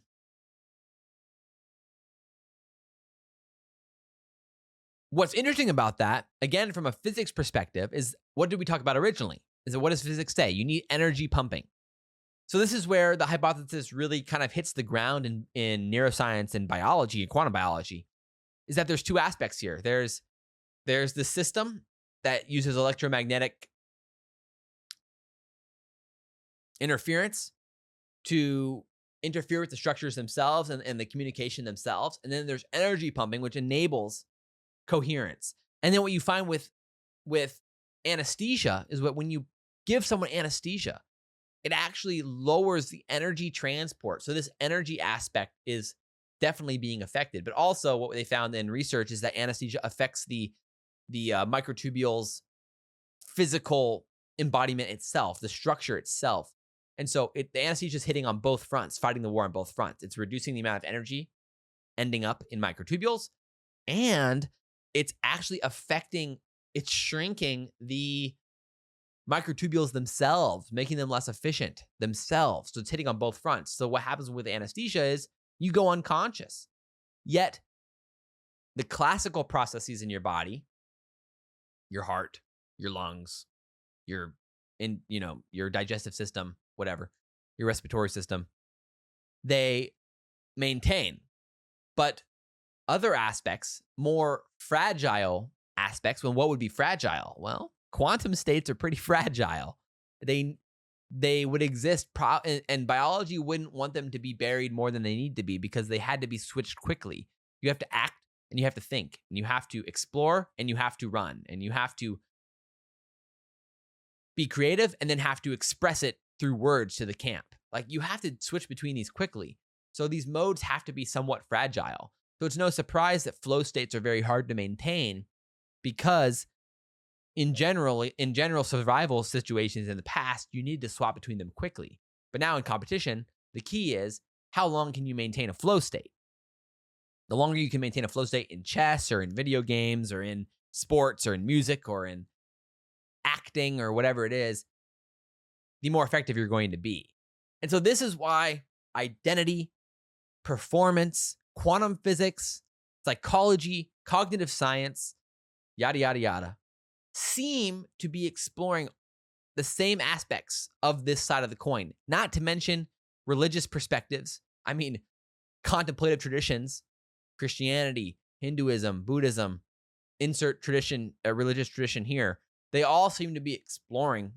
what's interesting about that, again, from a physics perspective, is what did we talk about originally? Is that what does physics say? You need energy pumping. So this is where the hypothesis really kind of hits the ground in neuroscience and biology and quantum biology, is that there's two aspects here. There's the system that uses electromagnetic interference to interfere with the structures themselves and the communication themselves. And then there's energy pumping, which enables coherence. And then what you find with anesthesia is when you give someone anesthesia, it actually lowers the energy transport. So this energy aspect is definitely being affected. But also what they found in research is that anesthesia affects the microtubules' physical embodiment itself, the structure itself. And so the anesthesia is hitting on both fronts, fighting the war on both fronts. It's reducing the amount of energy ending up in microtubules, and it's actually it's shrinking the microtubules themselves, making them less efficient themselves. So it's hitting on both fronts. So what happens with anesthesia is you go unconscious. Yet the classical processes in your body, your heart, your lungs, your digestive system, whatever, your respiratory system, they maintain. But other aspects, more fragile aspects, what would be fragile? Well, quantum states are pretty fragile. They would exist, and biology wouldn't want them to be buried more than they need to be, because they had to be switched quickly. You have to act, and you have to think, and you have to explore, and you have to run, and you have to be creative, and then have to express it through words to the camp. Like, you have to switch between these quickly. So these modes have to be somewhat fragile. So it's no surprise that flow states are very hard to maintain, because in general survival situations in the past, you need to swap between them quickly. But now in competition, the key is, how long can you maintain a flow state? The longer you can maintain a flow state in chess or in video games or in sports or in music or in acting or whatever it is, the more effective you're going to be. And so this is why identity, performance, quantum physics, psychology, cognitive science, yada, yada, yada, seem to be exploring the same aspects of this side of the coin, not to mention religious perspectives. I mean, contemplative traditions, Christianity, Hinduism, Buddhism, insert tradition, a religious tradition here, they all seem to be exploring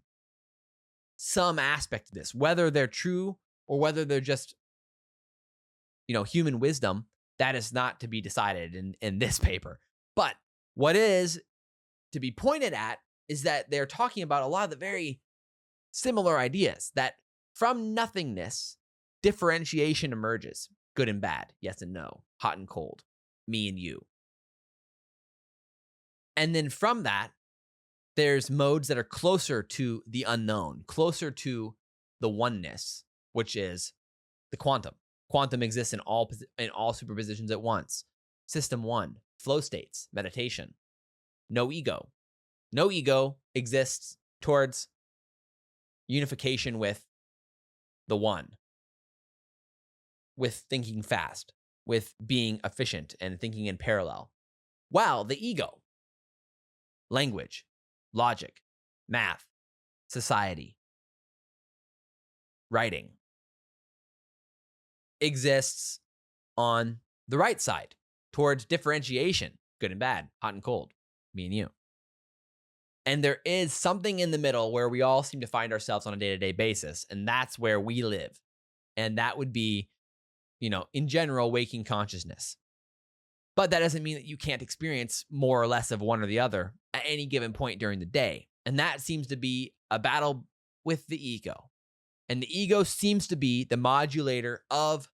some aspect of this, whether they're true or whether they're just, human wisdom. That is not to be decided in this paper. But what is to be pointed at is that they're talking about a lot of the very similar ideas, that from nothingness, differentiation emerges, good and bad, yes and no, hot and cold, me and you. And then from that, there's modes that are closer to the unknown, closer to the oneness, which is the quantum. Quantum exists in all superpositions at once. System 1, flow states, meditation. No ego. No ego exists towards unification with the one, with thinking fast, with being efficient and thinking in parallel. While the ego, language, logic, math, society, writing, exists on the right side towards differentiation, good and bad, hot and cold, me and you. And there is something in the middle where we all seem to find ourselves on a day-to-day basis, and that's where we live. And that would be, in general, waking consciousness. But that doesn't mean that you can't experience more or less of one or the other any given point during the day. And that seems to be a battle with the ego. And the ego seems to be the modulator of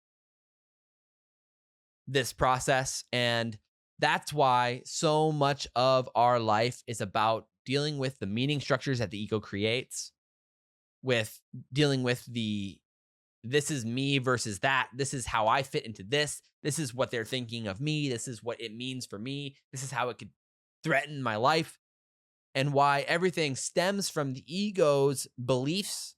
this process. And that's why so much of our life is about dealing with the meaning structures that the ego creates, with dealing with the this is me versus that. This is how I fit into this. This is what they're thinking of me. This is what it means for me. This is how it could threaten my life. And why everything stems from the ego's beliefs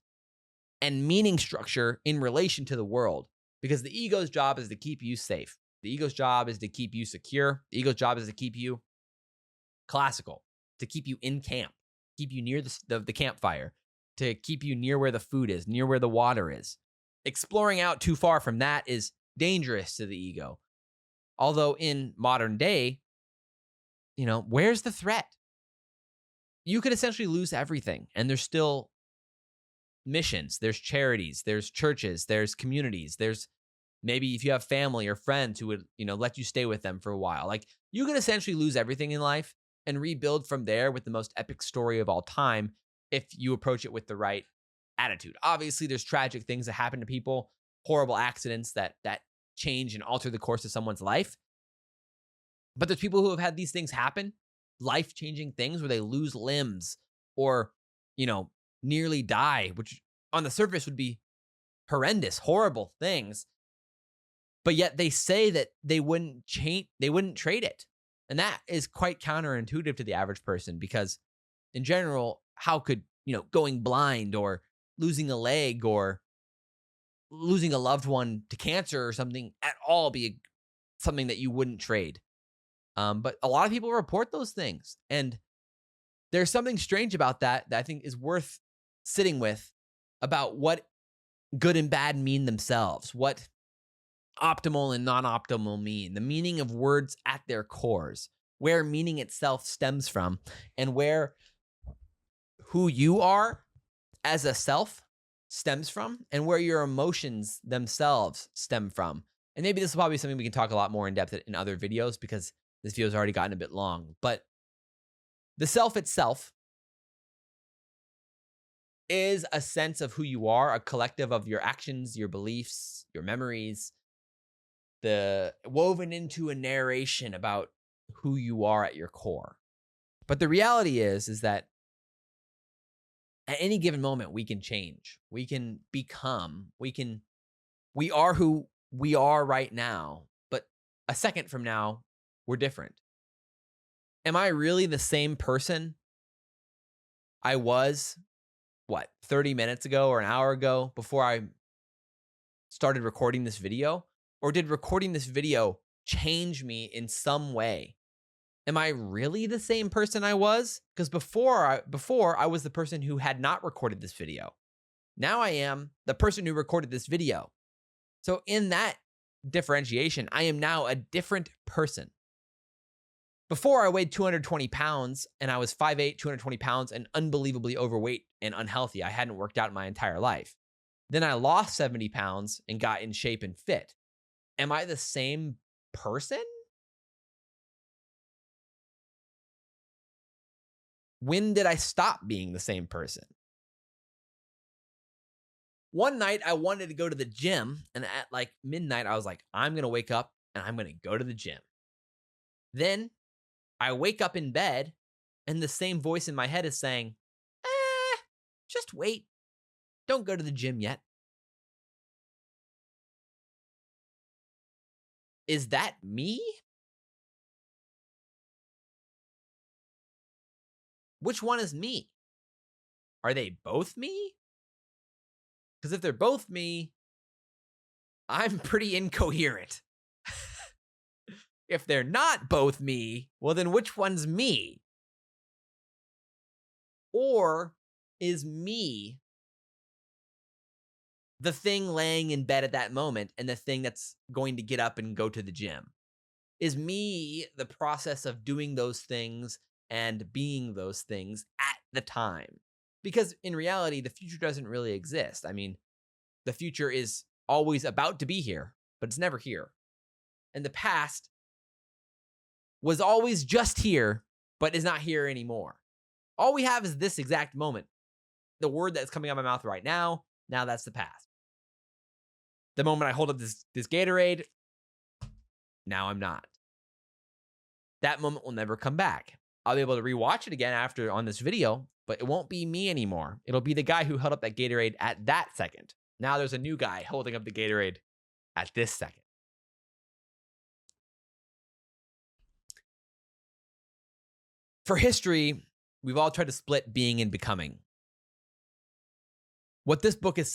and meaning structure in relation to the world. Because the ego's job is to keep you safe. The ego's job is to keep you secure. The ego's job is to keep you classical, to keep you in camp, keep you near the campfire, to keep you near where the food is, near where the water is. Exploring out too far from that is dangerous to the ego. Although in modern day, where's the threat? You could essentially lose everything, and there's still missions, there's charities, there's churches, there's communities, there's maybe if you have family or friends who would, let you stay with them for a while. Like, you could essentially lose everything in life and rebuild from there with the most epic story of all time if you approach it with the right attitude. Obviously, there's tragic things that happen to people, horrible accidents that change and alter the course of someone's life. But there's people who have had these things happen, life-changing things where they lose limbs or, nearly die, which on the surface would be horrendous, horrible things. But yet they say that they wouldn't trade it. And that is quite counterintuitive to the average person, because in general, how could, going blind or losing a leg or losing a loved one to cancer or something at all be something that you wouldn't trade? But a lot of people report those things. And there's something strange about that I think is worth sitting with, about what good and bad mean themselves, what optimal and non-optimal mean, the meaning of words at their cores, where meaning itself stems from, and where who you are as a self stems from, and where your emotions themselves stem from. And maybe this will probably be something we can talk a lot more in depth in other videos, because this video's already gotten a bit long. But the self itself is a sense of who you are, a collective of your actions, your beliefs, your memories, woven into a narration about who you are at your core. But the reality is that at any given moment, we can change. We can become. We are who we are right now. But a second from now, we're different. Am I really the same person I was, 30 minutes ago or an hour ago before I started recording this video? Or did recording this video change me in some way? Am I really the same person I was? Because before I was the person who had not recorded this video. Now I am the person who recorded this video. So in that differentiation, I am now a different person. Before, I weighed 220 pounds and I was 5'8", 220 pounds and unbelievably overweight and unhealthy. I hadn't worked out my entire life. Then I lost 70 pounds and got in shape and fit. Am I the same person? When did I stop being the same person? One night I wanted to go to the gym, and at midnight I was like, I'm going to wake up and I'm going to go to the gym. Then I wake up in bed and the same voice in my head is saying, just wait. Don't go to the gym yet. Is that me? Which one is me? Are they both me? Because if they're both me, I'm pretty incoherent. If they're not both me, well, then which one's me? Or is me the thing laying in bed at that moment and the thing that's going to get up and go to the gym? Is me the process of doing those things and being those things at the time? Because in reality, the future doesn't really exist. I mean, the future is always about to be here, but it's never here. And the past was always just here, but is not here anymore. All we have is this exact moment. The word that's coming out of my mouth right now that's the past. The moment I hold up this Gatorade, now I'm not. That moment will never come back. I'll be able to rewatch it again after on this video, but it won't be me anymore. It'll be the guy who held up that Gatorade at that second. Now there's a new guy holding up the Gatorade at this second. For history, we've all tried to split being and becoming. What this book is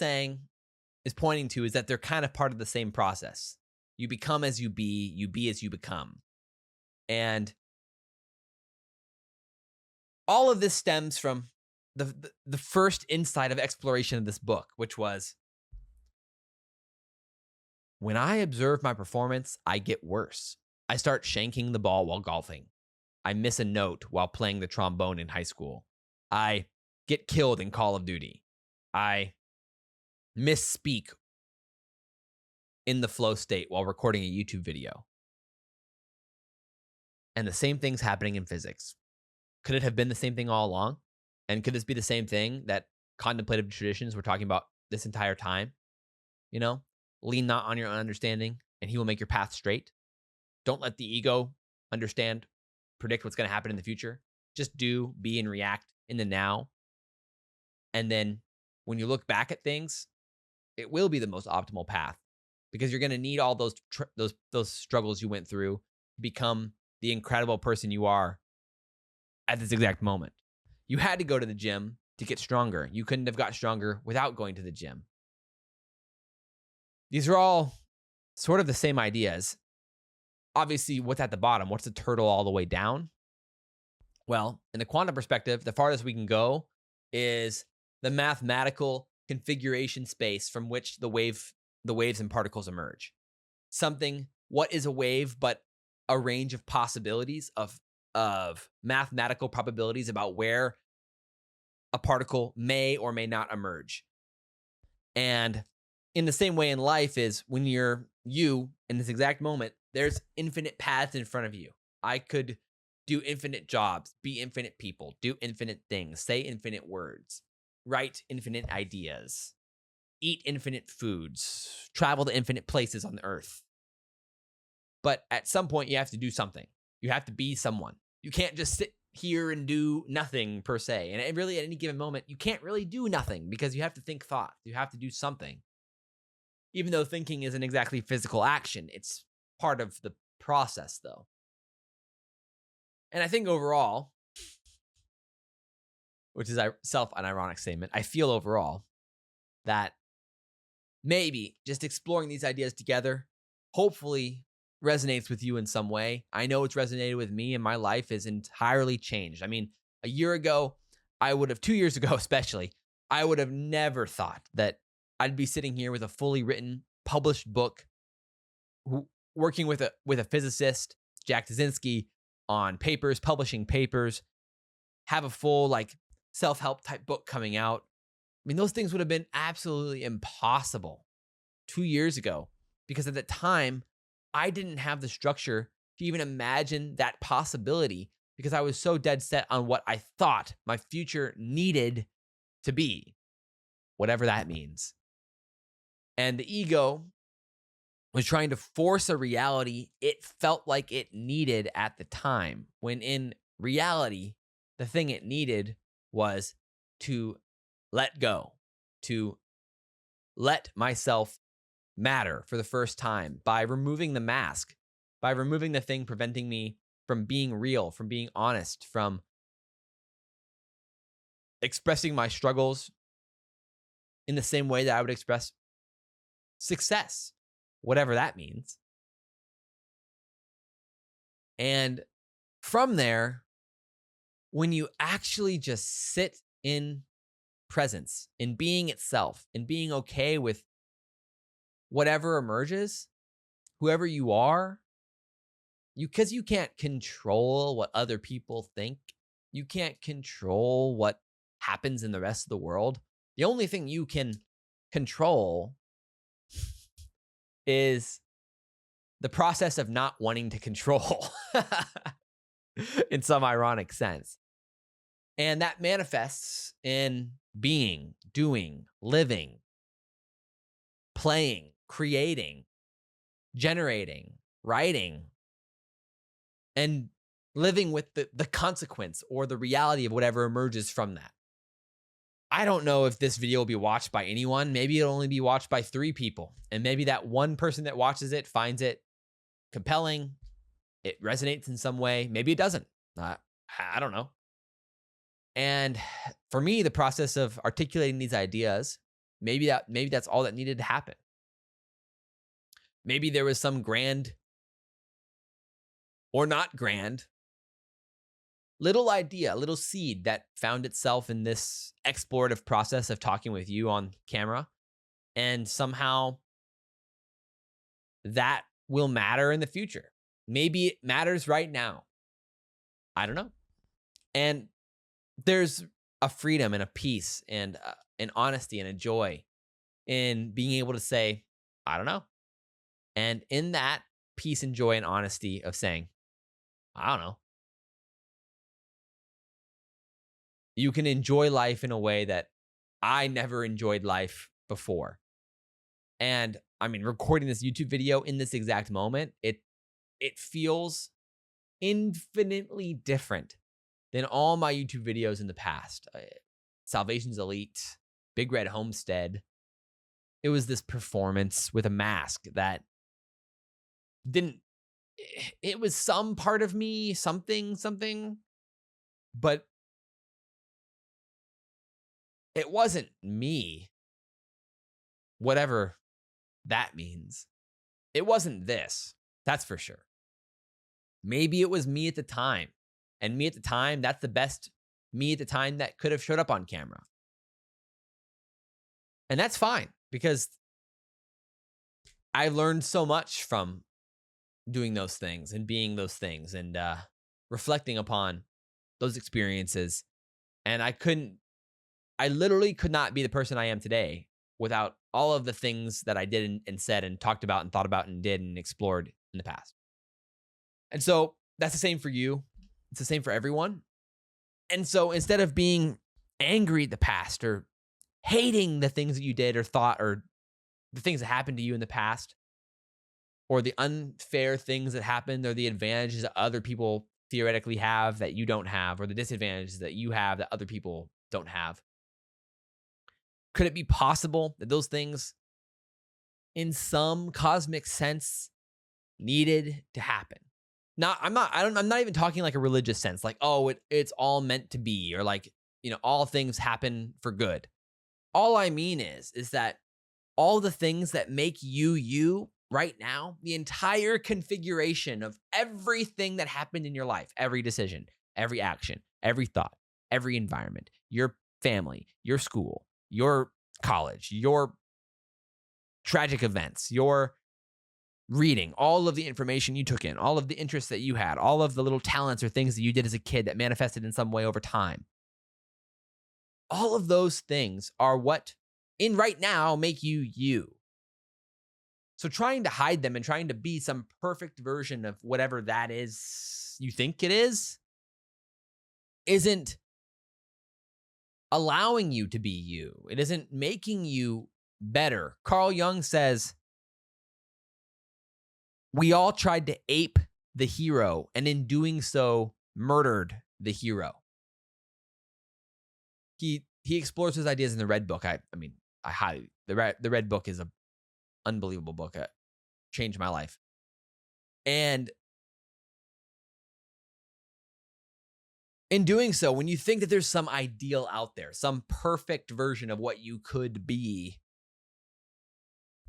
pointing to is that they're kind of part of the same process. You become as you be as you become. And all of this stems from the first insight of exploration of this book, which was, when I observe my performance, I get worse. I start shanking the ball while golfing. I miss a note while playing the trombone in high school. I get killed in Call of Duty. I misspeak in the flow state while recording a YouTube video. And the same thing's happening in physics. Could it have been the same thing all along? And could this be the same thing that contemplative traditions were talking about this entire time? You know, lean not on your own understanding, and he will make your path straight. Don't let the ego predict what's going to happen in the future. Just do, be, and react in the now. And then when you look back at things, it will be the most optimal path, because you're going to need all those struggles you went through to become the incredible person you are at this exact moment. You had to go to the gym to get stronger. You couldn't have got stronger without going to the gym. These are all sort of the same ideas. Obviously, what's at the bottom? What's the turtle all the way down? Well, in the quantum perspective, the farthest we can go is the mathematical configuration space from which the waves and particles emerge. What is a wave but a range of possibilities of mathematical probabilities about where a particle may or may not emerge. And in the same way in life is when you're you in this exact moment, there's infinite paths in front of you. I could do infinite jobs, be infinite people, do infinite things, say infinite words, write infinite ideas, eat infinite foods, travel to infinite places on the earth. But at some point, you have to do something. You have to be someone. You can't just sit here and do nothing per se. And really, at any given moment, you can't really do nothing because you have to think thoughts. You have to do something. Even though thinking isn't exactly physical action, it's part of the process, though. And I think overall, which is an ironic statement, I feel overall that maybe just exploring these ideas together, hopefully resonates with you in some way. I know it's resonated with me, and my life is entirely changed. I mean, a year ago, 2 years ago especially, I would have never thought that I'd be sitting here with a fully written, published book, working with a physicist, Jack Kaczynski, on papers, publishing papers, have a full self-help type book coming out. I mean, those things would have been absolutely impossible 2 years ago, because at the time, I didn't have the structure to even imagine that possibility, because I was so dead set on what I thought my future needed to be, whatever that means. And the ego was trying to force a reality it felt like it needed at the time, when in reality, the thing it needed was to let go, to let myself matter for the first time by removing the mask, by removing the thing preventing me from being real, from being honest, from expressing my struggles in the same way that I would express success, whatever that means. And from there, when you actually just sit in presence, in being itself, in being okay with whatever emerges, whoever you are, because you can't control what other people think. You can't control what happens in the rest of the world. The only thing you can control is the process of not wanting to control. in some ironic sense. And that manifests in being, doing, living, playing, creating, generating, writing, and living with the consequence or the reality of whatever emerges from that. I don't know if this video will be watched by anyone. Maybe it'll only be watched by 3 people. And maybe that one person that watches it finds it compelling. It resonates in some way. Maybe it doesn't. I don't know. And for me, the process of articulating these ideas, maybe that's all that needed to happen. Maybe there was some grand or not grand little idea, little seed that found itself in this explorative process of talking with you on camera. And somehow that will matter in the future. Maybe it matters right now. I don't know. And there's a freedom and a peace and an honesty and a joy in being able to say, I don't know. And in that peace and joy and honesty of saying, I don't know, you can enjoy life in a way that I never enjoyed life before. And I mean, recording this YouTube video in this exact moment, it feels infinitely different than all my YouTube videos in the past. Salvation's Elite, Big Red Homestead. It was this performance with a mask that it was some part of me, something, but it wasn't me, whatever that means. It wasn't this, that's for sure. Maybe it was me at the time. And me at the time, that's the best me at the time that could have showed up on camera. And that's fine, because I learned so much from doing those things and being those things and reflecting upon those experiences. And I literally could not be the person I am today without all of the things that I did and said and talked about and thought about and did and explored in the past. And so that's the same for you. It's the same for everyone. And so instead of being angry at the past or hating the things that you did or thought or the things that happened to you in the past or the unfair things that happened or the advantages that other people theoretically have that you don't have or the disadvantages that you have that other people don't have, could it be possible that those things in some cosmic sense needed to happen? I'm not even talking like a religious sense, like, oh, it's all meant to be, or like, all things happen for good. All I mean is that all the things that make you right now, the entire configuration of everything that happened in your life, every decision, every action, every thought, every environment, your family, your school, your college, your tragic events, your reading, all of the information you took in, all of the interests that you had, all of the little talents or things that you did as a kid that manifested in some way over time. All of those things are what in right now make you. So trying to hide them and trying to be some perfect version of whatever that is you think it is, isn't allowing you to be you. It isn't making you better. Carl Jung says, we all tried to ape the hero, and in doing so, murdered the hero. He explores his ideas in the Red Book. I mean, the Red Book is an unbelievable book. It changed my life. And in doing so, when you think that there's some ideal out there, some perfect version of what you could be,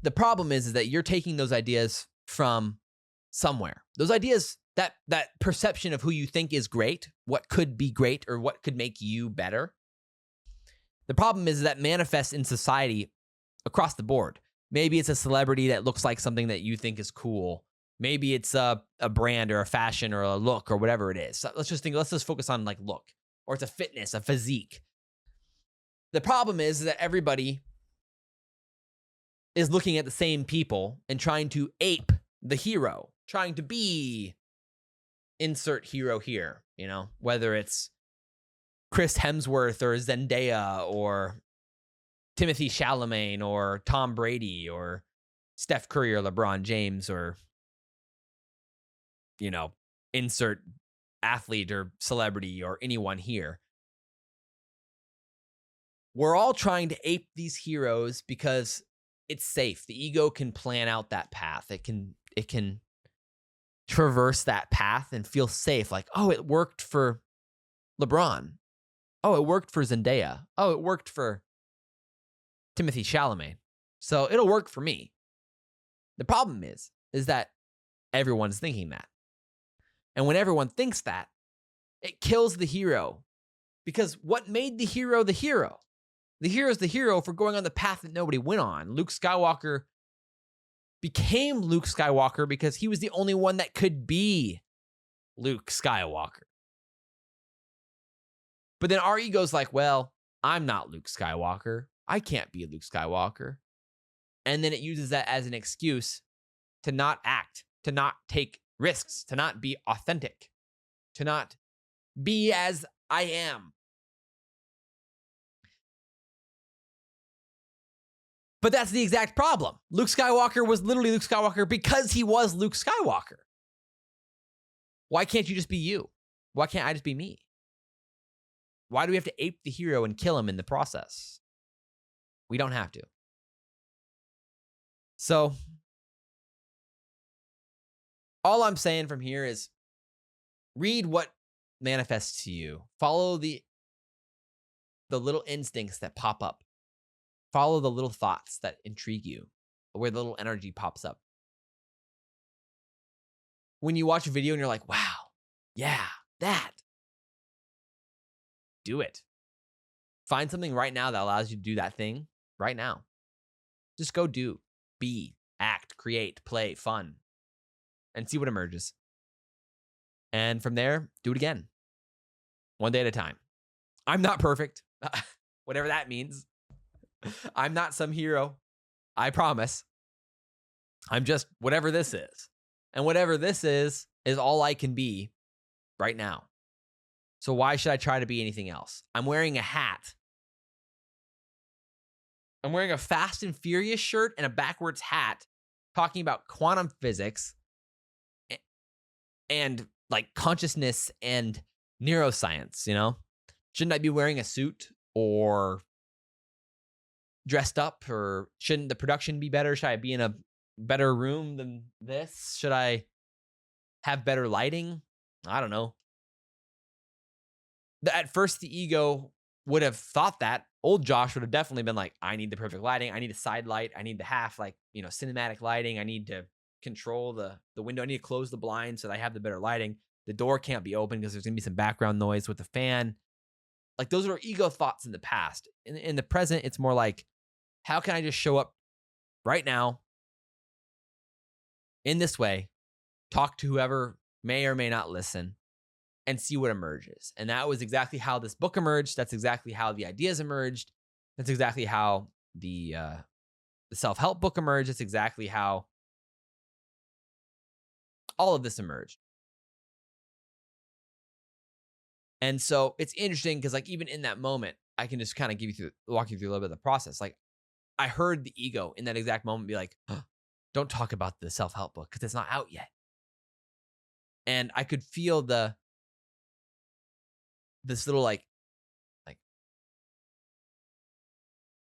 the problem is that you're taking those ideas from somewhere. Those ideas, that perception of who you think is great, what could be great or what could make you better. The problem is that manifests in society across the board. Maybe it's a celebrity that looks like something that you think is cool. Maybe it's a brand or a fashion or a look or whatever it is. So let's just focus on like look, or it's a fitness, a physique. The problem is that everybody is looking at the same people and trying to ape the hero, trying to be insert hero here. whether it's Chris Hemsworth or Zendaya or Timothy Chalamet or Tom Brady or Steph Curry or LeBron James or, insert athlete or celebrity or anyone here. We're all trying to ape these heroes because it's safe. The ego can plan out that path. It can traverse that path and feel safe. Like, oh, it worked for LeBron. Oh, it worked for Zendaya. Oh, it worked for Timothy Chalamet. So it'll work for me. The problem is that everyone's thinking that. And when everyone thinks that, it kills the hero. Because what made the hero the hero? The hero is the hero for going on the path that nobody went on. Luke Skywalker became Luke Skywalker because he was the only one that could be Luke Skywalker. But then our ego's like, well, I'm not Luke Skywalker. I can't be Luke Skywalker. And then it uses that as an excuse to not act, to not take risks, to not be authentic, to not be as I am. But that's the exact problem. Luke Skywalker was literally Luke Skywalker because he was Luke Skywalker. Why can't you just be you? Why can't I just be me? Why do we have to ape the hero and kill him in the process? We don't have to. So, all I'm saying from here is read what manifests to you. Follow the little instincts that pop up. Follow the little thoughts that intrigue you, where the little energy pops up. When you watch a video and you're like, wow, yeah, that. Do it. Find something right now that allows you to do that thing right now. Just go do, be, act, create, play, fun, and see what emerges. And from there, do it again. One day at a time. I'm not perfect, whatever that means. I'm not some hero. I promise. I'm just whatever this is. And whatever this is all I can be right now. So why should I try to be anything else? I'm wearing a hat. I'm wearing a Fast and Furious shirt and a backwards hat talking about quantum physics and like consciousness and neuroscience, Shouldn't I be wearing a suit or dressed up, or shouldn't the production be better? Should I be in a better room than this? Should I have better lighting? I don't know. At first, the ego would have thought that. Old Josh would have definitely been like, I need the perfect lighting. I need a side light. I need the half, cinematic lighting. I need to control the window. I need to close the blinds so that I have the better lighting. The door can't be open because there's going to be some background noise with the fan. Like, those are ego thoughts in the past. In the present, it's more like, how can I just show up right now in this way, talk to whoever may or may not listen, and see what emerges? And that was exactly how this book emerged. That's exactly how the ideas emerged. That's exactly how the self-help book emerged. That's exactly how all of this emerged. And so it's interesting because, like, even in that moment, I can just kind of walk you through a little bit of the process. Like, I heard the ego in that exact moment be like, don't talk about the self-help book because it's not out yet. And I could feel this little like,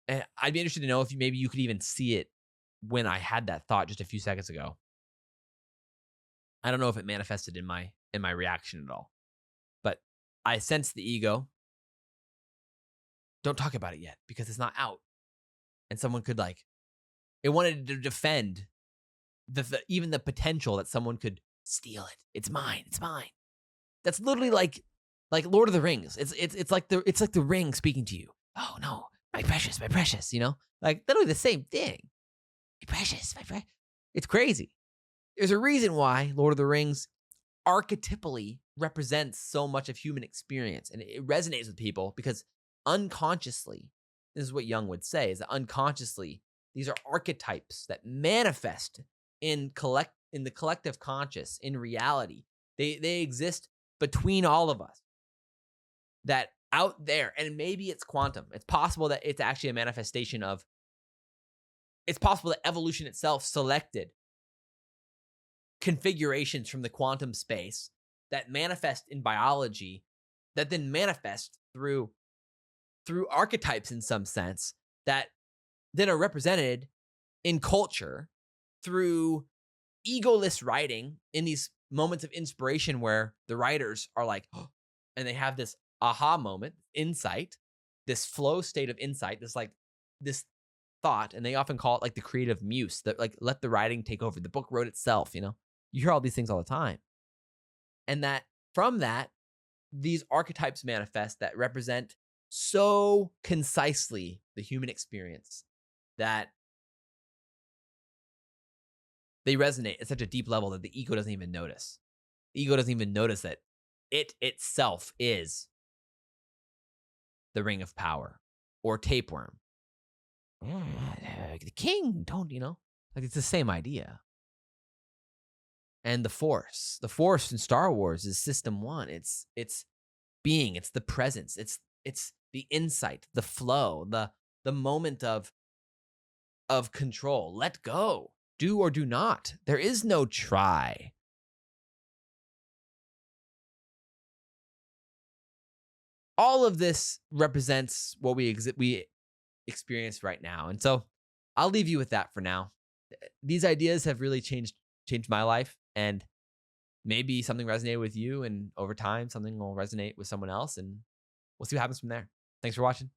and I'd be interested to know if maybe you could even see it when I had that thought just a few seconds ago. I don't know if it manifested in my reaction at all, but I sensed the ego. Don't talk about it yet because it's not out. And someone could it wanted to defend even the potential that someone could steal it. It's mine. It's mine. That's literally like Lord of the Rings. It's like the ring speaking to you. Oh no, my precious, like literally the same thing. My precious, my precious. It's crazy. There's a reason why Lord of the Rings archetypally represents so much of human experience, and it resonates with people because unconsciously, this is what Jung would say, is that unconsciously, these are archetypes that manifest in the collective conscious, in reality. They exist between all of us that out there, and maybe it's quantum. It's possible that it's actually a manifestation of, it's possible that evolution itself selected configurations from the quantum space that manifest in biology, that then manifest through archetypes in some sense, that then are represented in culture through egoless writing in these moments of inspiration where the writers are like, oh, and they have this aha moment, insight, this flow state of insight, this thought, and they often call it like the creative muse, that like let the writing take over. The book wrote itself, you hear all these things all the time. And that from that, these archetypes manifest that represent so concisely the human experience that they resonate at such a deep level that the ego doesn't even notice. The ego doesn't even notice that it itself is the ring of power or tapeworm. The king, don't, like it's the same idea. And the force in Star Wars is system 1. It's being, it's the presence, it's the insight, the flow, the moment of control. Let go. Do or do not. There is no try. All of this represents what we experience right now. And so I'll leave you with that for now. These ideas have really changed my life, and maybe something resonated with you, and over time something will resonate with someone else, and we'll see what happens from there. Thanks for watching.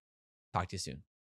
Talk to you soon.